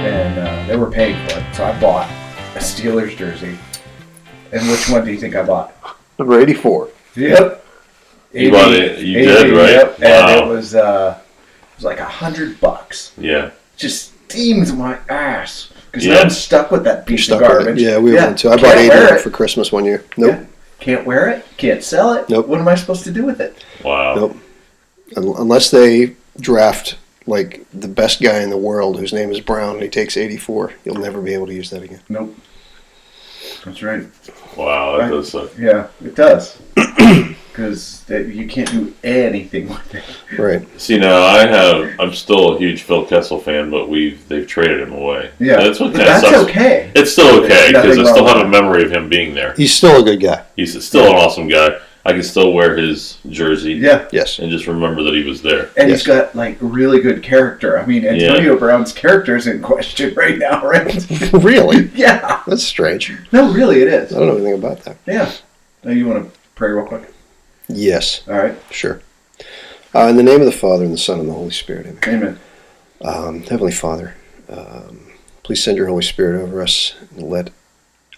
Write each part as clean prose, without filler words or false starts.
and they were paying for it. So I bought a Steelers jersey. And which one do you think I bought? Number 84. Yep. You bought it. You did, right? Yep. Wow. And it was like $100. Yeah. Just steams my ass. Because Yeah. now I'm stuck with that piece of garbage. Yeah, we went too. I bought 81 for Christmas one year. Nope. Yeah. Can't wear it. Can't sell it. Nope. What am I supposed to do with it? Wow. Nope. Unless they draft like the best guy in the world whose name is Brown and he takes 84, you'll never be able to use that again. Nope. That's right. Wow, that does suck. Yeah, it does. Because you can't do anything with it. Right. See, now I'm still a huge Phil Kessel fan, but they've traded him away. Yeah, that's what but kind of that's sucks. okay. It's still okay because I still have a with memory of him being there. He's still a good guy. He's still an awesome guy. I can still wear his jersey. Yeah. Yes. And just remember that he was there. And he's got like really good character. I mean, Antonio Brown's character is in question right now, right? Really? Yeah. That's strange. No, really, it is. I don't know anything about that. Yeah. Now you want to pray real quick? Yes. All right. Sure. In the name of the Father, and the Son, and the Holy Spirit. Amen. Heavenly Father, please send your Holy Spirit over us and let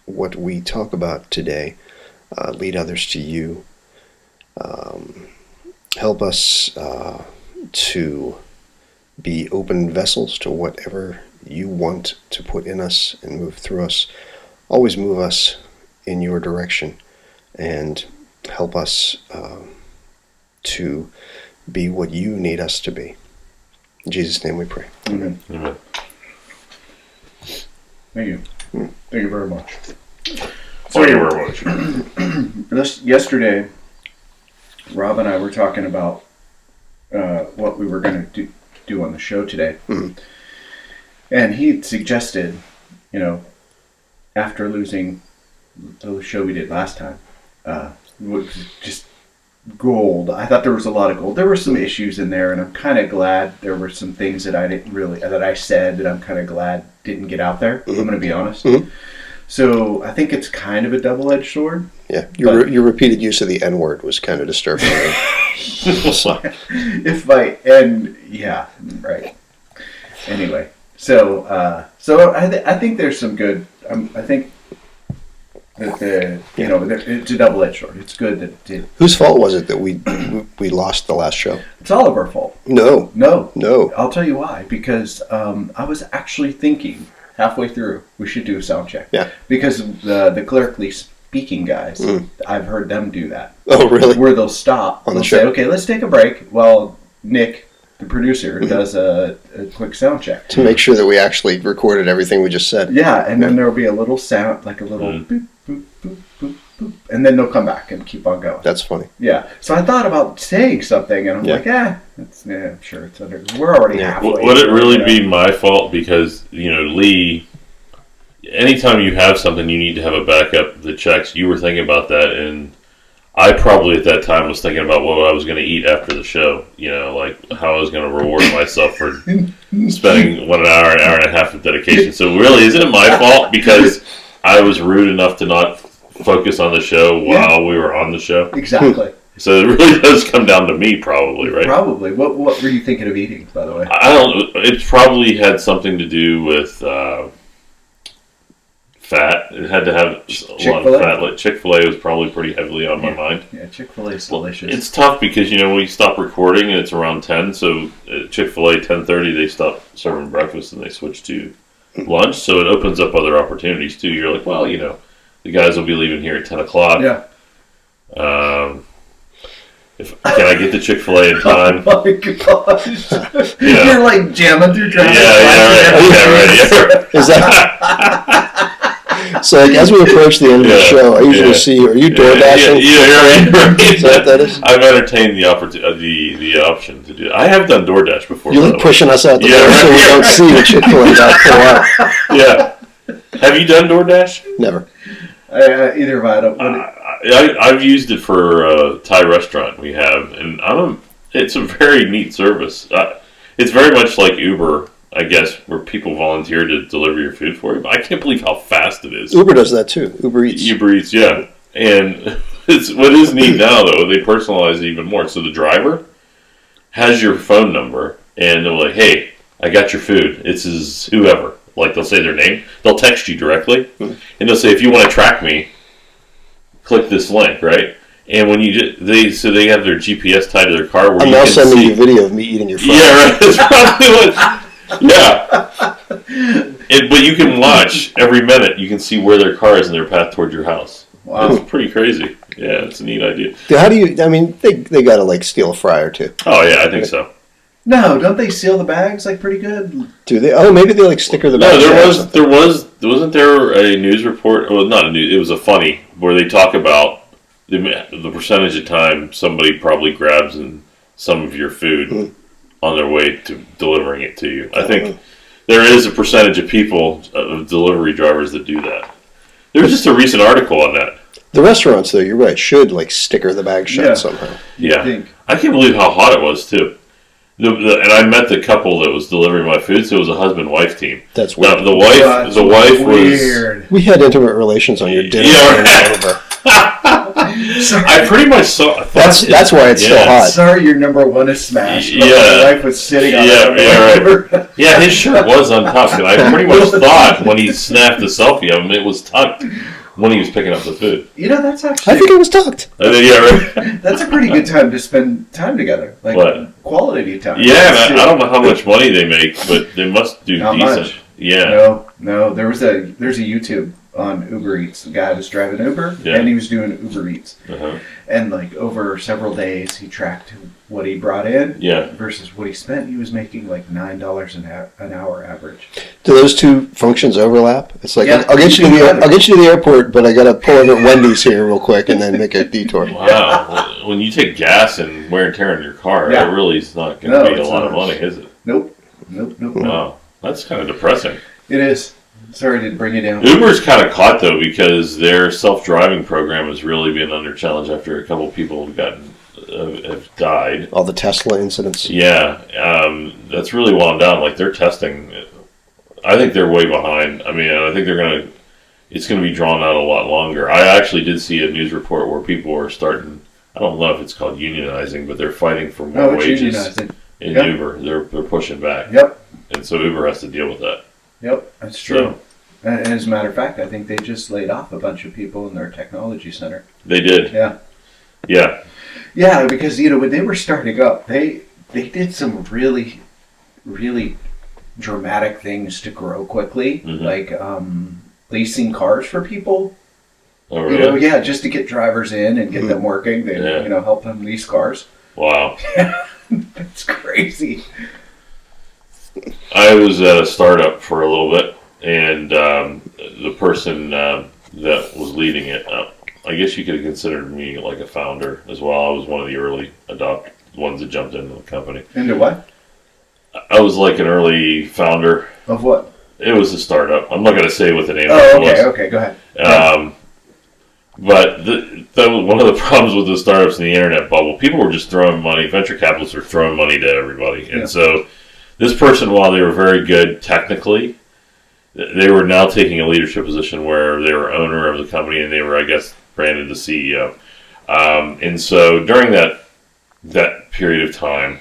what we talk about today lead others to you. Help us to be open vessels to whatever you want to put in us and move through us. Always move us in your direction and help us to be what you need us to be. In Jesus' name we pray. Amen. Amen. Thank you. Thank you very much. Thank you very much. Yesterday, Rob and I were talking about what we were going to do on the show today. Mm-hmm. And he suggested, after losing the show we did last time, was just gold. I thought there was a lot of gold. There were some issues in there, and I'm kind of glad there were some things that I said that I'm kind of glad didn't get out there. Mm-hmm. I'm going to be honest. Mm-hmm. So I think it's kind of a double-edged sword. Yeah, your repeated use of the N-word was kind of disturbing. Yeah, right. Anyway, so I think there's some good. I think that it's a double-edged sword. It's good that. Whose fault was it that we lost the last show? It's all of our fault. No. I'll tell you why. Because I was actually thinking halfway through we should do a sound check. Yeah. Because the clerically speaking guys, I've heard them do that. Oh, really? Where they'll stop on the show. Say, okay, let's take a break while Nick, the producer, does a quick sound check to make sure that we actually recorded everything we just said. Yeah, and then there'll be a little sound, like a little boop, boop, boop, boop, boop, and then they'll come back and keep on going. That's funny. Yeah. So I thought about saying something, and I'm like, I'm sure it's under. We're already halfway. Would it really be my fault because Lee? Anytime you have something, you need to have a backup that checks. You were thinking about that, and I probably at that time was thinking about what I was going to eat after the show. Like how I was going to reward myself for spending 1 hour, an hour and a half of dedication. So really, isn't it my fault because I was rude enough to not focus on the show while we were on the show? Exactly. So it really does come down to me, probably, right? Probably. What were you thinking of eating, by the way? I don't. It probably had something to do with fat. It had to have a lot of fat. Like Chick-fil-A was probably pretty heavily on my mind. Yeah, Chick-fil-A is delicious. It's tough because we stop recording and it's around 10. So at Chick-fil-A 10:30 they stop serving breakfast and they switch to lunch. So it opens up other opportunities too. You're like, well, the guys will be leaving here at 10 o'clock. Yeah. Can I get to Chick-fil-A in time? Oh my gosh! You're like jamming through traffic. Right. Is that? So, as we approach the end of the show, I usually see, are you door dashing? Right. Is that what that is? I've entertained the option to do it. I have done DoorDash before. You're like pushing us out the door so we don't see the Chick-fil-A guy pull out. Yeah. Have you done DoorDash? Never. Either of I've used it for a Thai restaurant we have, and it's a very neat service. It's very much like Uber, I guess, where people volunteer to deliver your food for you. But I can't believe how fast it is. Uber does that too. Uber Eats. Yeah. And what is neat now, though, they personalize it even more. So the driver has your phone number, and they're like, hey, I got your food. It's whoever. like they'll say their name, they'll text you directly, and they'll say, if you want to track me, click this link, right? And when you they have their GPS tied to their car. Where I'm you now can sending see, you video of me eating your fries. yeah, right. That's probably what. Yeah. But you can watch every minute. You can see where their car is in their path towards your house. Wow. It's pretty crazy. Yeah, it's a neat idea. How do you? I mean, they got to like steal a fry or two. Oh yeah, I think so. No, don't they seal the bags like pretty good? Do they? Oh, maybe they like sticker the No, bags. wasn't there a news report? Well, not a news. It was a funny where they talk about the percentage of time somebody probably grabs in some of your food on their way to delivering it to you. I think there is a percentage of people, of delivery drivers, that do that. There was just a recent article on that. The restaurants, though, you're right, should like sticker the bag shut somehow. Yeah, think. I can't believe how hot it was too. And I met the couple that was delivering my food, so it was a husband-wife team. That's Now, weird. the wife was weird. We had intimate relations on your dinner. Yeah, I pretty much saw. That's why it's so hot. Sorry, your number one is smashed. But Yeah. my wife was sitting on it. Right. Yeah, his shirt was untucked, and I pretty much thought when he snapped the selfie of him, it was tucked when he was picking up the food. You know, that's I actually think it was tucked. And then, yeah, right. that's a pretty good time to spend time together, like What? quality time. Yeah, and I don't know how much money they make, but they must do Not decent. much. Yeah. No. There's a YouTube on Uber Eats. The guy was driving Uber, Yeah. and he was doing Uber Eats, Uh-huh. and like over several days, he tracked what he brought in Yeah. versus what he spent. He was making like $9 an hour average. Do those two functions overlap? It's like Yeah. I'll get you to the airport, but I got to pull over at Wendy's here real quick and then make a detour. Wow. When you take gas and wear and tear on your car, Yeah. it really is not going No, to be a it's lot of not. money, is it? Nope. Wow. That's kind of depressing. It is. Sorry to bring you down. Uber's kind of caught, though, because their self-driving program has really been under challenge after a couple of people have died. All the Tesla incidents. Yeah, that's really wound down. Like, they're testing. I think they're way behind. I mean, I think it's going to be drawn out a lot longer. I actually did see a news report where people were starting, I don't know if it's called unionizing, but they're fighting for more it's wages unionizing. in Yep. Uber. They're pushing back. Yep. And so Uber has to deal with that. Yep, that's true. And as a matter of fact, I think they just laid off a bunch of people in their technology center. They did. Yeah. Yeah. Yeah, because when they were starting up, they did some really, really dramatic things to grow quickly, like leasing cars for people. Oh, really? Just to get drivers in and get them working. They help them lease cars. Wow. That's crazy. I was at a startup for a little bit, and the person that was leading it, I guess you could have considered me like a founder as well. I was one of the early ones that jumped into the company. Into what? I was like an early founder. Of what? It was a startup. I'm not going to say what the name Oh, of it was. okay, go ahead. But that was one of the problems with the startups in the internet bubble. People were just throwing money. Venture capitalists were throwing money to everybody. And so this person, while they were very good technically, they were now taking a leadership position where they were owner of the company and they were, I guess, branded the CEO. And so during that period of time,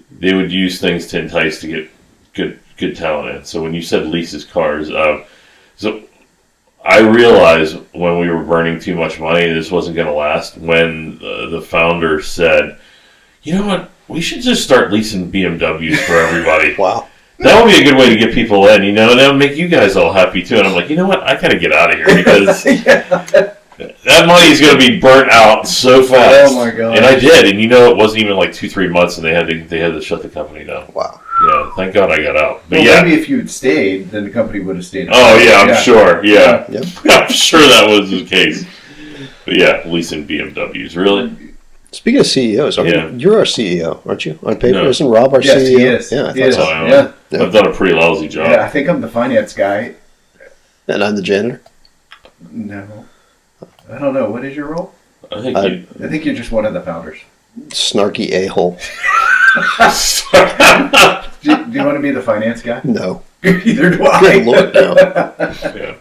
they would use things to entice to get good talent in. So when you said leases cars, so I realized when we were burning too much money, this wasn't going to last. When the founder said, "You know what? We should just start leasing BMWs for everybody." Wow. That would be a good way to get people in, and that would make you guys all happy too. And I'm like, you know what? I gotta get out of here because that money is going to be burnt out so fast. Oh my god! And I did, and it wasn't even like 2-3 months, and they had to shut the company down. Wow. Yeah, thank God I got out. But maybe if you had stayed, then the company would have stayed. Oh yeah, I'm sure. Yeah, Yep. I'm sure that was the case. But yeah, leasing BMWs, really. Speaking of CEOs, you're our CEO, aren't you? On paper, No. isn't Rob our Yes, CEO? he is. Yeah, I He thought is. so. Yeah. I've done a pretty lousy job. Yeah, I think I'm the finance guy. And I'm the janitor. No, I don't know. What is your role? I think I think you're just one of the founders. Snarky a-hole. Do you want to be the finance guy? No. Either do I. Good Lord, no. Yeah.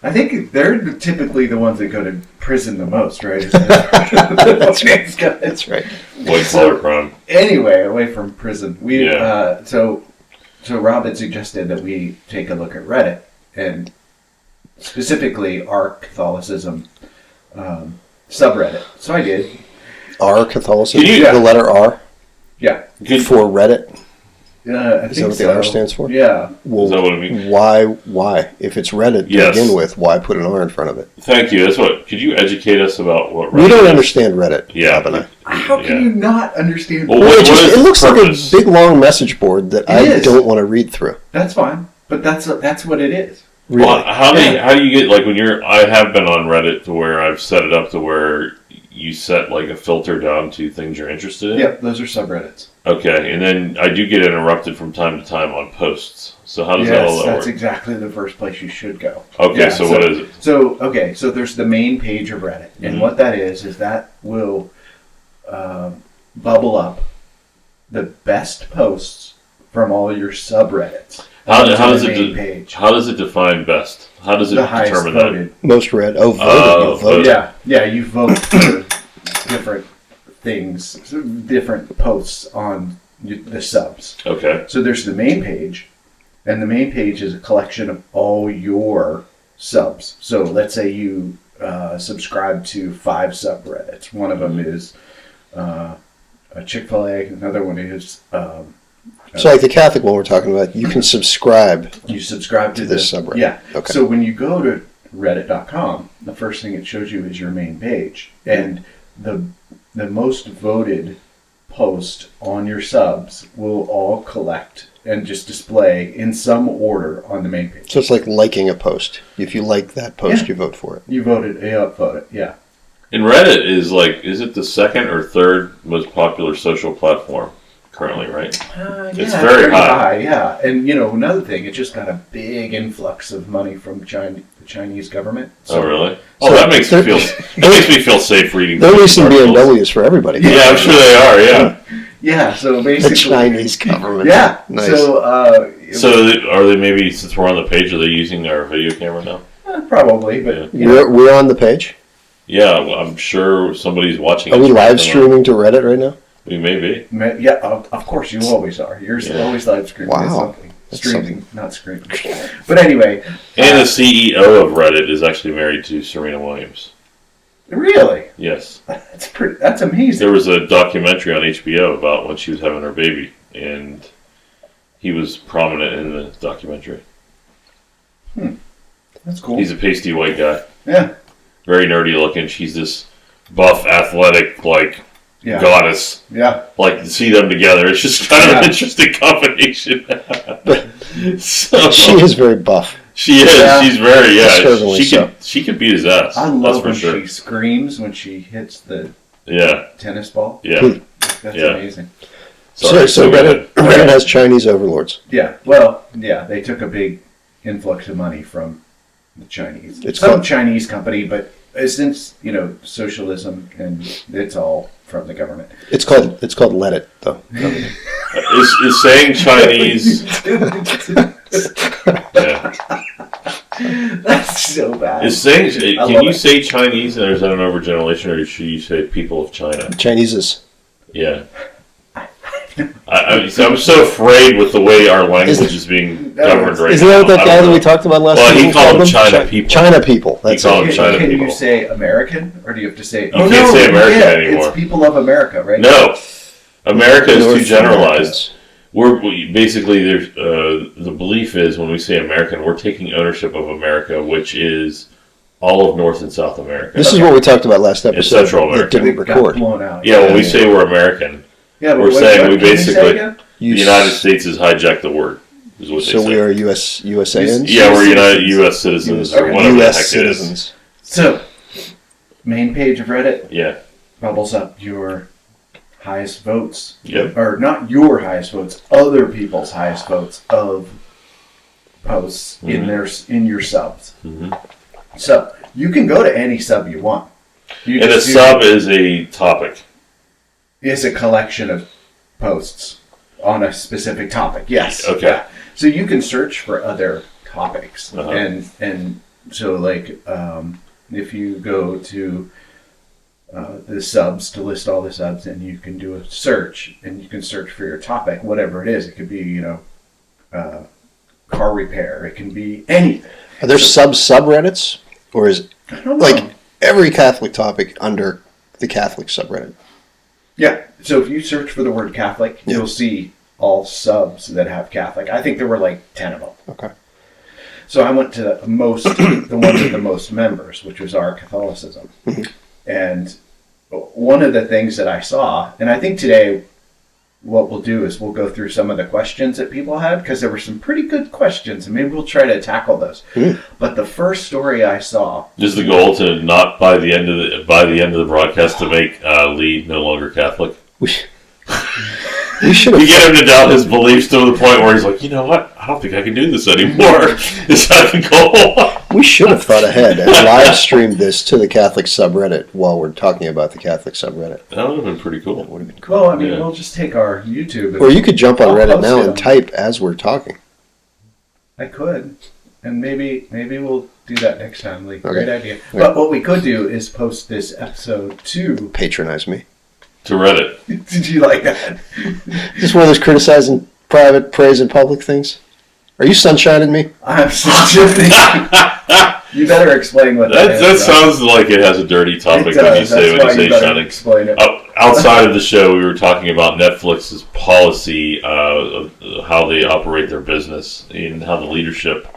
I think they're typically the ones that go to prison the most, right? The finance guys. That's right. White collar crime. Anyway, away from prison, so So Rob had suggested that we take a look at Reddit and specifically our Catholicism subreddit. So I did. R Catholicism? Can you- The letter R? Yeah. Good. For Reddit? I Is think that what so. the R stands for? Yeah. Well, Is that what it means? why? If it's Reddit to Yes. begin with, why put an R in front of it? Thank you. That's what. Could you educate us about what? We don't Reddit is? understand Reddit, Yeah. Rob and I. How can you not understand? Well, Well, what is it the looks like a purpose? big long message board that I is. don't want to read through. That's fine, but that's what it is. Really. Well, how do you get like when you're? I have been on Reddit to where I've set it up to where you set like a filter down to things you're interested in. Yep, those are subreddits. Okay, and then I do get interrupted from time to time on posts. So how does that all Yes, that that's work? exactly the first place you should go. Okay, Yeah, so what is it? So there's the main page of Reddit, and Mhm. what that is that will bubble up the best posts from all your subreddits. How onto does the it main page? How does it define best? How does it The highest determine that? voted. Most read. Oh, voted. Oh, You voted. Yeah, you vote for different things, different posts on the subs. Okay. So there's the main page, and the main page is a collection of all your subs. So let's say you subscribe to 5 subreddits. One of them is a Chick-fil-A. Another one is So, like the Catholic one we're talking about, you can subscribe. you subscribe to this the subreddit. Yeah. Okay. So when you go to reddit.com, the first thing it shows you is your main page, and the most voted post on your subs will all collect and just display in some order on the main page. So it's like liking a post. If you like that post, Yeah. you vote for it. You voted, yeah, voted, yeah. And Reddit is like, is it the second or third most popular social platform currently? Right. It's very high. yeah. And another thing, it just got a big influx of money from the Chinese government. Oh, really? So Oh, that makes me there- feel safe reading. They're these releasing articles. BMWs for everybody. Yeah, I'm sure they are. Yeah. Yeah, so The basically... Chinese government. Yeah. Nice. So, So are they maybe, since we're on the page, are they using our video camera now? probably, but... We're on the page. Yeah, well, I'm sure somebody's watching. Are we us right live now. streaming to Reddit right now? We may be. Yeah, of course, you always are. You're Yeah. always live streaming. Wow. It's something. That's Streaming, not screaming. But anyway... And the CEO of Reddit is actually married to Serena Williams. Really? Yes. That's amazing. There was a documentary on HBO about when she was having her baby, and he was prominent in the documentary. That's cool. He's a pasty white guy, Yeah. very nerdy looking. She's this buff, athletic, like Yeah. goddess. Yeah. Like to see them together, it's just kind of Yeah. an interesting combination. So She is very buff. She is. Yeah. She's very. Yeah. Certainly She could beat his ass. I that's love for when sure. she screams when she hits the Yeah. tennis ball. Yeah. That's Yeah. amazing. Sorry. So go ahead. Reddit has Chinese overlords. Yeah. Well, yeah, they took a big influx of money from the Chinese. It's Some called- Chinese company, but since, socialism and it's all from the government. It's called Let It though. Is saying Chinese? Yeah. That's so bad. Is saying? I Can love you it. say Chinese, or is that an overgeneration, or should you say people of China? Chineses. Yeah. I'm so afraid with the way our language is being governed right Isn't now. that what that I guy don't that we know. talked about last Well, week? he called them them? China people. China people. That's called it. them China Can people. you say American, or do you have to say? You can't say American anymore. It's people of America, right? No, America is North too generalized. Americans. Basically there's the belief is when we say American, we're taking ownership of America, which is all of North and South America. This is what we talked about last episode. Central that America. didn't It got record. blown out. Yeah, when we say we're American, Yeah, but we're saying we can you say basically- again? the United States has hijacked the word. Is what they So say. we are USANs. Yeah, we're United U.S. citizens or Okay. whatever the U.S. heck it is. citizens. So, main page of Reddit Yeah. bubbles up your highest votes. Yep. Or not your highest votes, other people's highest votes of posts in your subs. Mhm. So you can go to any sub you want. You And a just do- sub is a topic. is a collection of posts on a specific topic. Yes. Okay. Yeah. So you can search for other topics, Uh-huh. and so like if you go to the subs to list all the subs, and you can do a search, and you can search for your topic, whatever it is. It could be car repair. It can be anything. Are there subreddits, or is I don't know. like every Catholic topic under the Catholic subreddit? Yeah. So if you search for the word Catholic, Yeah. you'll see all subs that have Catholic. I think there were like 10 of them. Okay. So I went to the one with the most members, which was our Catholicism. And one of the things that I saw, and I think today what we'll do is we'll go through some of the questions that people had, because there were some pretty good questions, and maybe we'll try to tackle those. But the first story I saw, Is the goal to not by the end of the broadcast to make Lee no longer Catholic? We should You have. get him to doubt his beliefs to the point where he's like, you know what? I don't think I can do this anymore. Is that the goal? We should have thought ahead and live streamed this to the Catholic subreddit while we're talking about the Catholic subreddit. That would have been pretty cool. That would have been cool. well, I mean, Yeah. we'll just take our YouTube. Or you could jump on I'll Reddit post now it and on- type as we're talking. I could. And maybe we'll do that next time, Lee. Okay. Great idea. But what we could do is post this episode to... Patronize me. To Reddit. Did you like that? Just one of those criticizing private, praise in public things. Are you sunshining me? I'm such a thing. You better explain what that is. That Rob. sounds like it has a dirty topic It when you does. say That's why you better shining. explain it. Outside of the show, we were talking about Netflix's policy, of how they operate their business, and how the leadership,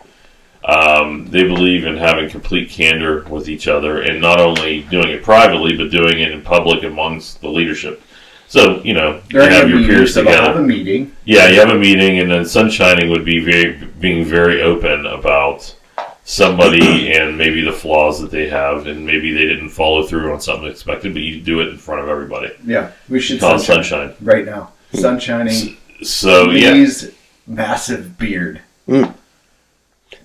they believe in having complete candor with each other, and not only doing it privately, but doing it in public amongst the leadership. So, you know, you During have a your meeting, peers so they'll have a together. meeting. Yeah, you have a meeting, and then sunshining would be being very open about somebody and maybe the flaws that they have, and maybe they didn't follow through on something expected, but you do it in front of everybody. Yeah, we should Call it sunshine sunshine. right now. Sunshining So yeah, Lee's massive beard. It's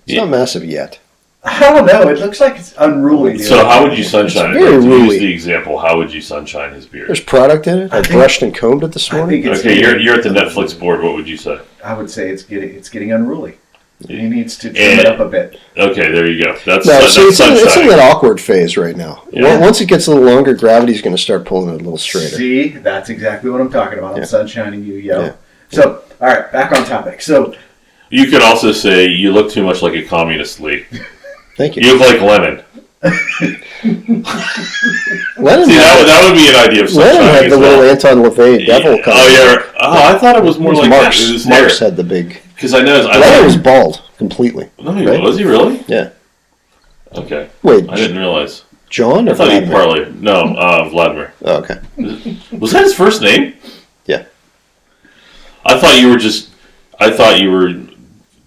Yeah. not massive yet. I don't know. It looks like it's unruly. Dude. so how would you sunshine it? very To ruly. use the example, how would you sunshine his beard? There's product in it. I I think- brushed and combed it this I morning. think it's Okay, getting, you're at the Netflix board. What would you say? I would say it's getting unruly. He needs to trim And- it up a bit. Okay, there you go. That's No, that's so it's in sunshine. that awkward phase right now. Yeah. Once it gets a little longer, gravity's going to start pulling it a little straighter. See, that's exactly what I'm talking about. Yeah. I'm sunshining you, yo. Yeah. So, all right, back on topic. So, You could also say you look too much like a communist, Lee. Thank you. You look like Lenin. Lennon See, had, that would be an idea of Lennon sunshine had as the well. little Anton LaVey devil coming. Oh yeah. Oh, I thought it was more like Marx. that. It was Marx hair. had the big. Because I know Lennon was bald completely. No, he right? was he really? Yeah. Okay. Wait, I didn't realize. John or I thought he Vladimir? partly. No, Vladimir. Oh, okay. Was that his first name? Yeah. I thought you were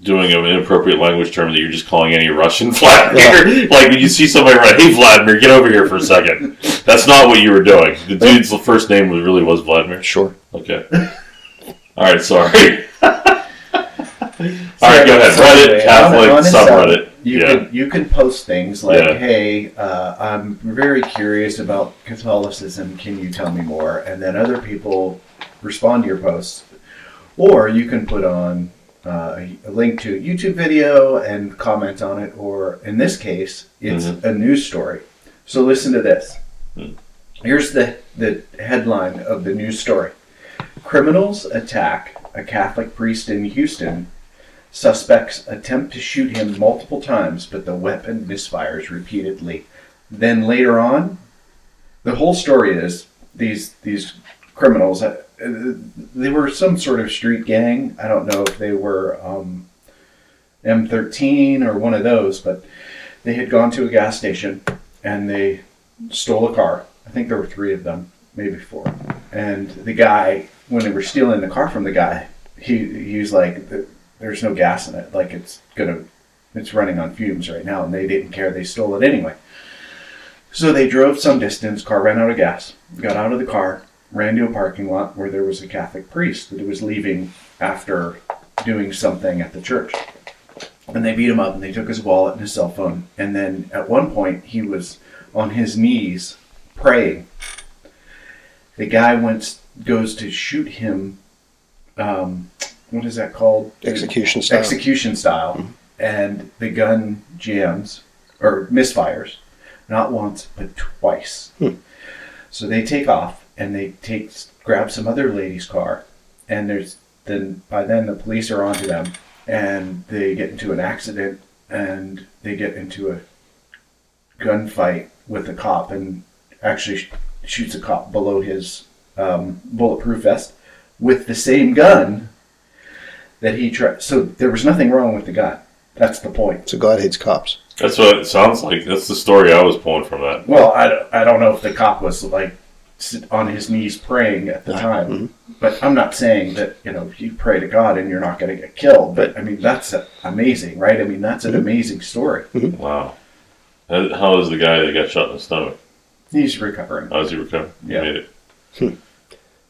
doing an inappropriate language term that you're just calling any Russian Vladimir. Like when you see somebody write, "Hey Vladimir, get over here for a second." That's not what you were doing. The dude's first name really was Vladimir. Sure. Okay. All right. Sorry. All right. Go ahead. So Reddit, anyway, Catholic, on his subreddit. you can post things like, Yeah. "Hey, I'm very curious about Catholicism. Can you tell me more?" And then other people respond to your posts, or you can put on a link to a YouTube video and comment on it, or in this case, it's a news story. So listen to this. Here's the headline of the news story. Criminals attack a Catholic priest in Houston. Suspects attempt to shoot him multiple times, but the weapon misfires repeatedly. Then later on, the whole story is these criminals, they were some sort of street gang. I don't know if they were M13 or one of those, but they had gone to a gas station and they stole a car. I think there were 3 of them, maybe 4. And the guy, when they were stealing the car from the guy, he was like, "There's no gas in it. Like it's running on fumes right now." And they didn't care. They stole it anyway. So they drove some distance. Car ran out of gas. Got out of the car, ran to a parking lot where there was a Catholic priest that was leaving after doing something at the church. And they beat him up and they took his wallet and his cell phone. And then at one point he was on his knees praying. The guy goes to shoot him. What is that called? Execution style. Execution style. And the gun jams or misfires, not once but twice. So they take off and they grab some other lady's car, and by then the police are onto them, and they get into an accident, and they get into a gunfight with a cop, and actually shoots a cop below his bulletproof vest with the same gun that he tried. So there was nothing wrong with the gun. That's the point. So God hates cops. That's what it sounds like. That's the story I was pulling from that. Well, I don't know if the cop was like on his knees praying at the time, but I'm not saying that you pray to God and you're not going to get killed. But I mean that's amazing, right? I mean that's an amazing story. Wow. How is the guy that got shot in the stomach? He's recovering. How is he recovering? Yeah. He made it.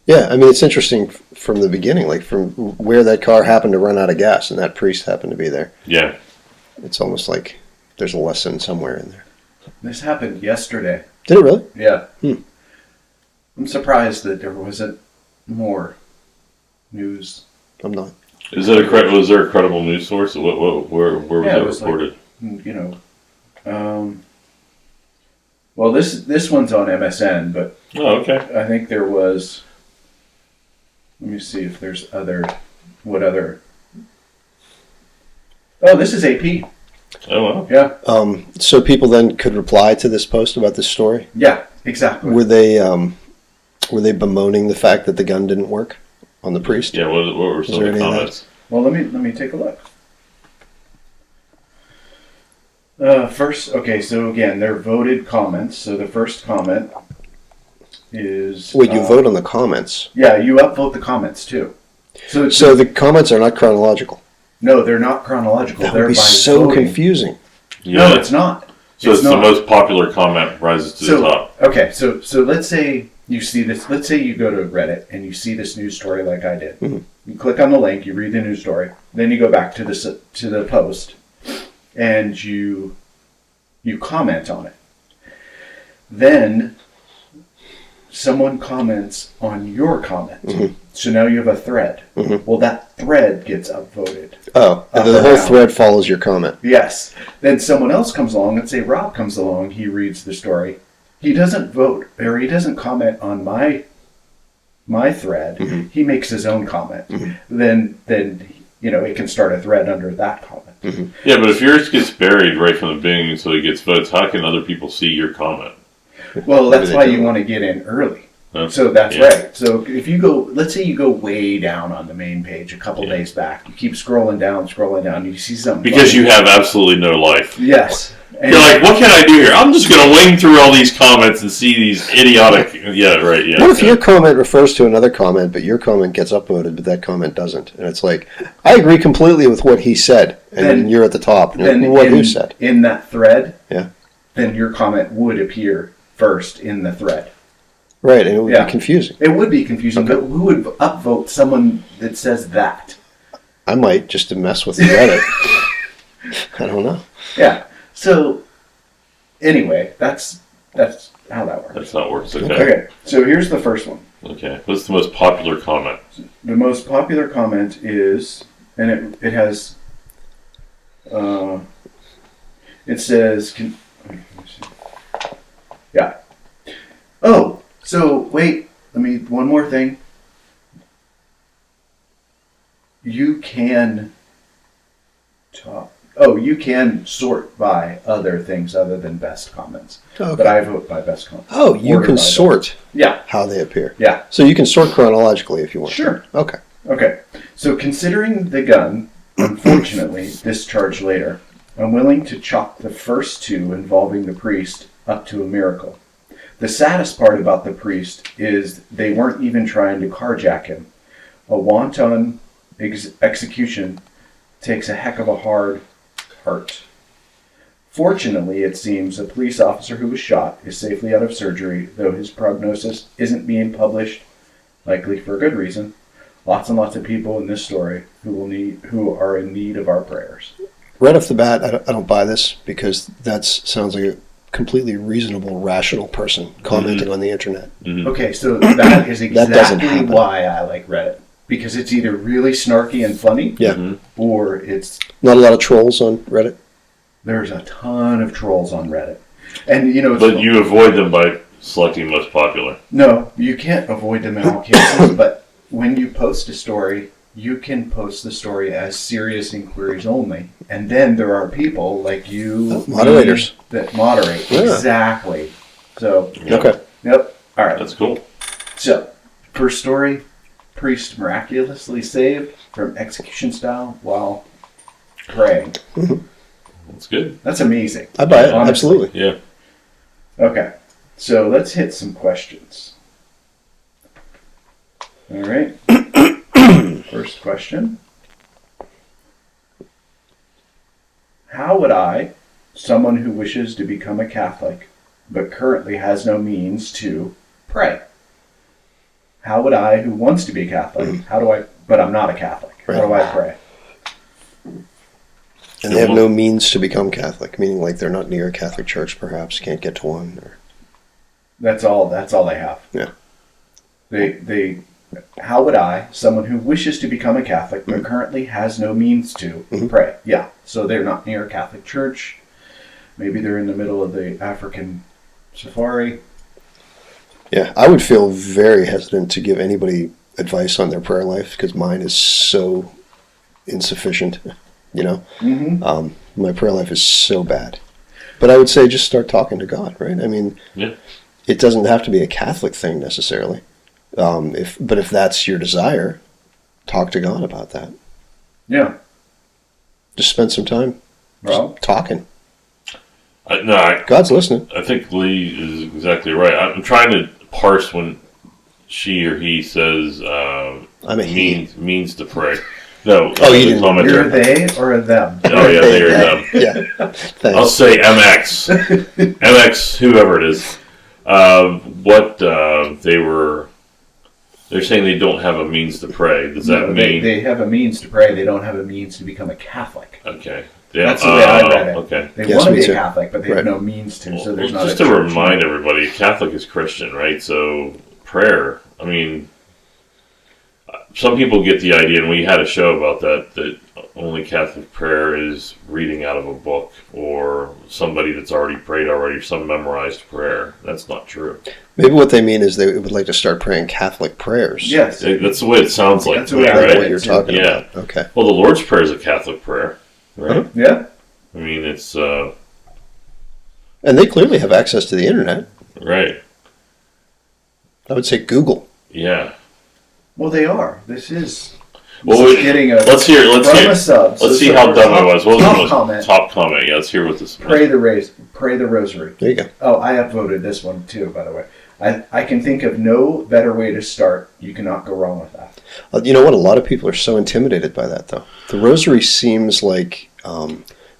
Yeah, I mean, it's interesting from the beginning, like from where that car happened to run out of gas and that priest happened to be there. Yeah. It's almost like there's a lesson somewhere in there. This happened yesterday. Did it really? Yeah. I'm surprised that there wasn't more news. I'm not. Was there a credible news source? Where was Yeah, it it was reported? Well, this one's on MSN, but Oh, okay. I think there was. Let me see if there's what other. Oh, this is AP. Oh, wow. Yeah. So people then could reply to this post about this story. Yeah, exactly. Were they bemoaning the fact that the gun didn't work on the priest? Yeah, what were some of the comments? Well, let me take a look. First, okay, so again, they're voted comments. So the first comment is... Wait, you vote on the comments? Yeah, you upvote the comments too. So the comments are not chronological? No, they're not chronological. That they're would be by so voting. confusing. Yeah. No, it's not. So it's the most popular comment rises to the top. Okay, so let's say you see this. Let's say you go to Reddit and you see this news story like I did. You click on the link, you read the news story, then you go back to the post, and you comment on it. Then someone comments on your comment. So now you have a thread. Well, that thread gets upvoted. Oh, the whole thread follows your comment. Yes. Then someone else comes along. Let's say Rob comes along. He reads the story. He doesn't vote, or he doesn't comment on my thread. He makes his own comment. Then it can start a thread under that comment. Yeah, but if yours gets buried right from the beginning so it gets votes, how can other people see your comment? Well, that's why you want to get in early. So that's right. So if you go, let's say you go way down on the main page a couple days back, you keep scrolling down, you see something. Because you have absolutely no life. Yes. And you're like, what can I do here? I'm just going to wing through all these comments and see these idiotic... Yeah, right, yeah. What if your comment refers to another comment, but your comment gets upvoted, but that comment doesn't? And it's like, I agree completely with what he said, and then you're at the top. Then what who said? In that thread, yeah, then your comment would appear first in the thread. Right, and it would be confusing. It would be confusing, but who would upvote someone that says that? I might, just to mess with Reddit. I don't know. Yeah. So, anyway, that's how that works. That's how it works, okay. Okay, so here's the first one. Okay, what's the most popular comment? The most popular comment is, and it has, it says, yeah. Oh, so wait, one more thing. You can you can sort by other things other than best comments. Okay. But I vote by best comments. Oh, you can sort how they appear. Yeah. So you can sort chronologically if you want. Sure. Okay. Okay. So considering the gun, unfortunately, discharged later, I'm willing to chalk the first two involving the priest up to a miracle. The saddest part about the priest is they weren't even trying to carjack him. A wanton execution takes a heck of a hard heart. Fortunately, it seems a police officer who was shot is safely out of surgery, though his prognosis isn't being published, likely for a good reason. Lots and lots of people in this story who are in need of our prayers. Right off the bat, I don't buy this because that sounds like a completely reasonable, rational person commenting on the internet. Okay, so that is exactly why I like Reddit. Because it's either really snarky and funny, or it's... Not a lot of trolls on Reddit? There's a ton of trolls on Reddit. And, But you avoid them by selecting most popular. No, you can't avoid them in all cases, but when you post a story you can post the story as serious inquiries only, and then there are people like you, Moderators. me, that moderate. Yeah. Exactly. So, Okay. yep. All right. That's cool. So, first story: priest miraculously saved from execution style while praying. That's good. That's amazing. I buy it. Honestly. Absolutely. Yeah. Okay, so let's hit some questions. All right. First question. How would I, someone who wishes to become a Catholic but currently has no means to, pray? How would I, who wants to be a Catholic, but I'm not a Catholic, how do I pray? And they have no means to become Catholic, meaning like they're not near a Catholic church, perhaps can't get to one. Or... That's all they have. Yeah. How would I, someone who wishes to become a Catholic but currently has no means to, pray? Yeah. So they're not near a Catholic church. Maybe they're in the middle of the African safari. Yeah, I would feel very hesitant to give anybody advice on their prayer life because mine is so insufficient, you know? Mm-hmm. My prayer life is so bad. But I would say just start talking to God, right? I mean, It doesn't have to be a Catholic thing necessarily. But if that's your desire, talk to God about that. Yeah. Just spend some time talking. God's listening. I think Lee is exactly right. I'm trying to parse when she or he says I'm a he. means to pray. No. Oh, you didn't. You're a they or a them? Oh, yeah, they or them. Yeah. Thanks. I'll say MX. MX, whoever it is. They're saying they don't have a means to pray. Does that mean... They have a means to pray. They don't have a means to become a Catholic. Okay. That's the way I read it. Okay. They want to be a Catholic, but they have no means to, so there's not just to remind everybody, Catholic is Christian, right? So prayer, I mean, some people get the idea, and we had a show about that only Catholic prayer is reading out of a book or somebody that's already prayed already, some memorized prayer. That's not true. Maybe what they mean is they would like to start praying Catholic prayers. Yes. That's the way it sounds like. That's the way what you're talking about. Okay. Well, the Lord's Prayer is a Catholic prayer, right? Uh-huh. Yeah. I mean, it's... And they clearly have access to the internet. Right. I would say Google. Yeah. Well, they are. This is getting a... Let's hear. Let's see how dumb I was. What was the top comment? Yeah, let's hear what this... Pray the rosary. There you go. Oh, I upvoted this one too, by the way. I can think of no better way to start. You cannot go wrong with that. You know what? A lot of people are so intimidated by that, though. The rosary seems like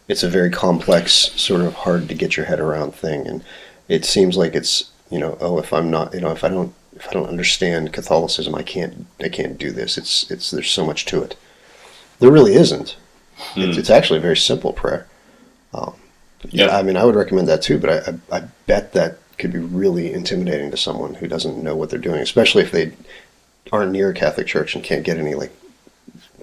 it's a very complex, sort of hard to get your head around thing, and it seems like it's if I'm not, if I don't understand Catholicism, I can't do this. It's there's so much to it. There really isn't. It's actually a very simple prayer. I mean, I would recommend that too, but I bet that could be really intimidating to someone who doesn't know what they're doing, especially if they aren't near a Catholic church and can't get any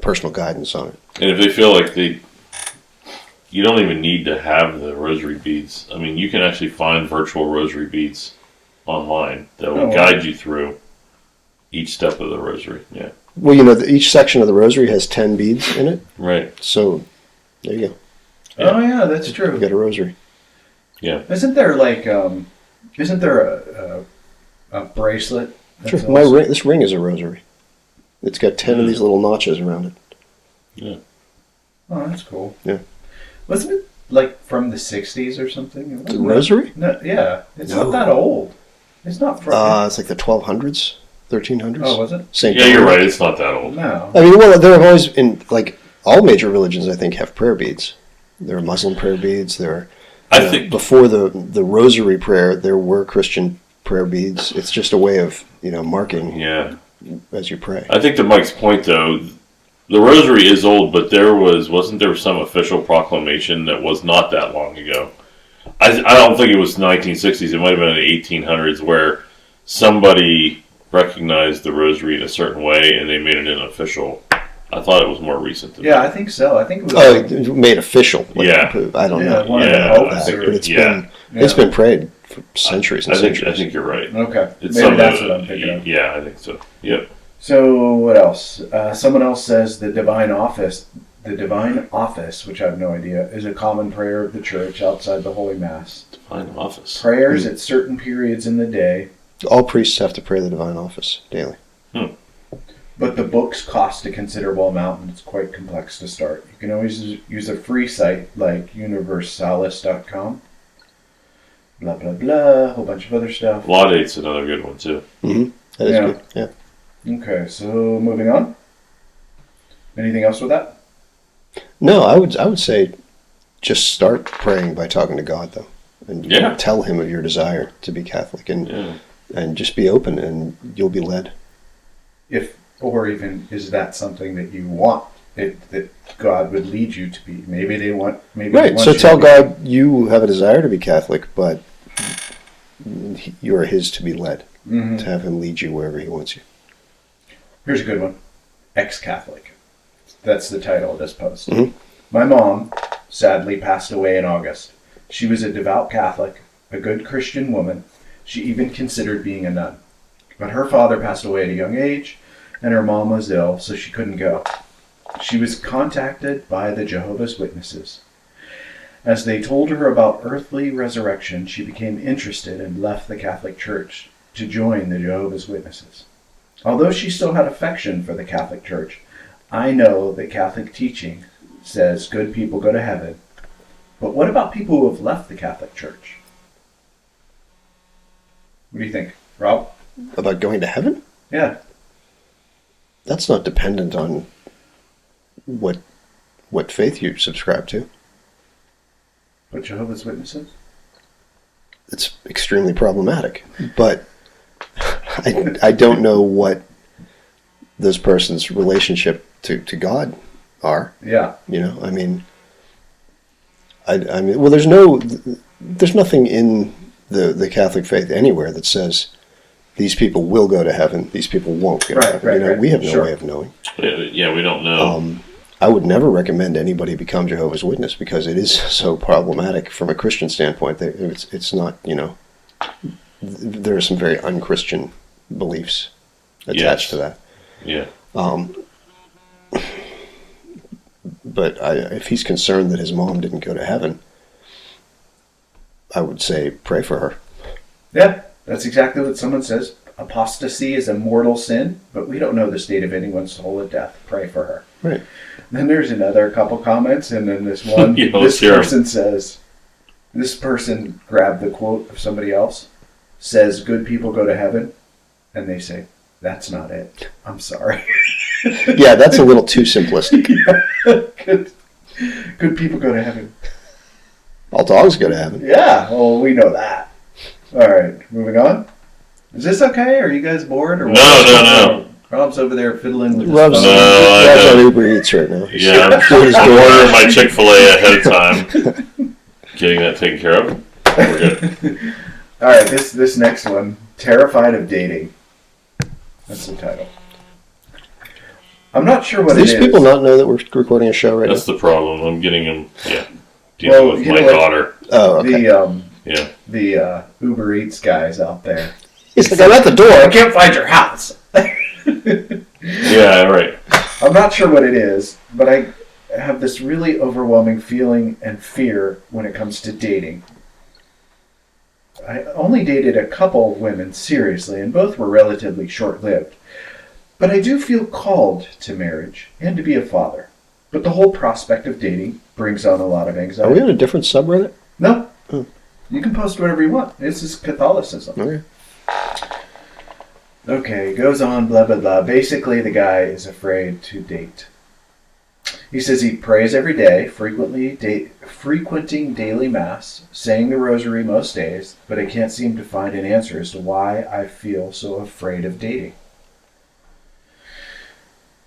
personal guidance on it. And if they feel like you don't even need to have the rosary beads. I mean, you can actually find virtual rosary beads online that will guide you through each step of the rosary. Yeah. Well, each section of the rosary has 10 beads in it. Right. So there you go. Yeah. Oh yeah, that's true. You got a rosary. Yeah. Isn't there a bracelet? Sure. This ring is a rosary. It's got 10 of these little notches around it. Yeah. Oh, that's cool. Yeah. Wasn't it from the 60s or something? The rosary? No, yeah. It's not that old. It's not from... it's like the 1200s, 1300s. Oh, was it? Yeah, you're right. It's not that old. No. I mean, there have always been, all major religions, I think, have prayer beads. There are Muslim prayer beads. I think before the rosary prayer, there were Christian prayer beads. It's just a way of, marking as you pray. I think to Mike's point, though, the rosary is old, but wasn't there some official proclamation that was not that long ago? I don't think it was 1960s. It might have been in the 1800s where somebody recognized the rosary in a certain way and they made it an official. I thought it was more recent than that. I think so. I think it was made official. I don't know. It's been prayed for centuries and centuries. I think you're right. Okay. It's Maybe that's what I'm thinking of. Yeah, I think so. Yep. So what else? Someone else says the divine office, which I have no idea, is a common prayer of the church outside the Holy Mass. Divine office. Prayers at certain periods in the day. All priests have to pray the divine office daily. But the books cost a considerable amount and it's quite complex to start. You can always use a free site like universalis.com. Blah, blah, blah. A whole bunch of other stuff. Laudate's another good one, too. Mm-hmm. That is good. Yeah. Okay, so moving on. Anything else with that? No, I would say just start praying by talking to God, though. And tell him of your desire to be Catholic and just be open and you'll be led. Or even is that something that you want that God would lead you to be? Maybe they want. Right. So tell God you have a desire to be Catholic, but you are His to be led. Mm-hmm. To have Him lead you wherever He wants you. Here's a good one. Ex-Catholic. That's the title of this post. Mm-hmm. My mom sadly passed away in August. She was a devout Catholic, a good Christian woman. She even considered being a nun. But her father passed away at a young age, and her mom was ill, so she couldn't go. She was contacted by the Jehovah's Witnesses. As they told her about earthly resurrection, she became interested and left the Catholic Church to join the Jehovah's Witnesses. Although she still had affection for the Catholic Church, I know that Catholic teaching says good people go to heaven. But what about people who have left the Catholic Church? What do you think, Rob? About going to heaven? Yeah. That's not dependent on what faith you subscribe to. But Jehovah's Witnesses? It's extremely problematic. But I don't know what those person's relationship to God are. Yeah. You know, I mean, well, there's nothing in the Catholic faith anywhere that says these people will go to heaven, these people won't go to heaven. Right. We have no way of knowing. Yeah, we don't know. I would never recommend anybody become Jehovah's Witness because it is so problematic from a Christian standpoint. It's not, there are some very unchristian beliefs attached to that. Yeah. But if he's concerned that his mom didn't go to heaven, I would say pray for her. Yeah, that's exactly what someone says. Apostasy is a mortal sin, but we don't know the state of anyone's soul at death. Pray for her. Right. Then there's another couple comments, and then this one, this person grabbed the quote of somebody else, says good people go to heaven, and they say, that's not it. I'm sorry. Yeah, that's a little too simplistic. Yeah. Good people go to heaven. All dogs go to heaven. Yeah, well, we know that. All right, moving on. Is this okay? Are you guys bored? Or No. Rob's over there fiddling with his Rob's phone. on Uber Eats right now. Yeah, I'm ordering my Chick-fil-A ahead of time. Getting that taken care of. We're good. All right, this next one, terrified of dating. That's the title. I'm not sure what it is. These people not know that we're recording a show right That's now? the problem. I'm getting them, dealing with my daughter. Oh, okay. The Uber Eats guys out there. He's like, I'm at the door. I can't find your house. Yeah, right. I'm not sure what it is, but I have this really overwhelming feeling and fear when it comes to dating. I only dated a couple of women seriously, and both were relatively short-lived. But I do feel called to marriage and to be a father. But the whole prospect of dating brings on a lot of Are anxiety. we on a different subreddit? No. Oh. You can post whatever you want. This is Catholicism. Okay. Okay, goes on, blah, blah, blah. Basically, the guy is afraid to date. He says he prays every day, frequenting daily mass, saying the rosary most days, but I can't seem to find an answer as to why I feel so afraid of dating.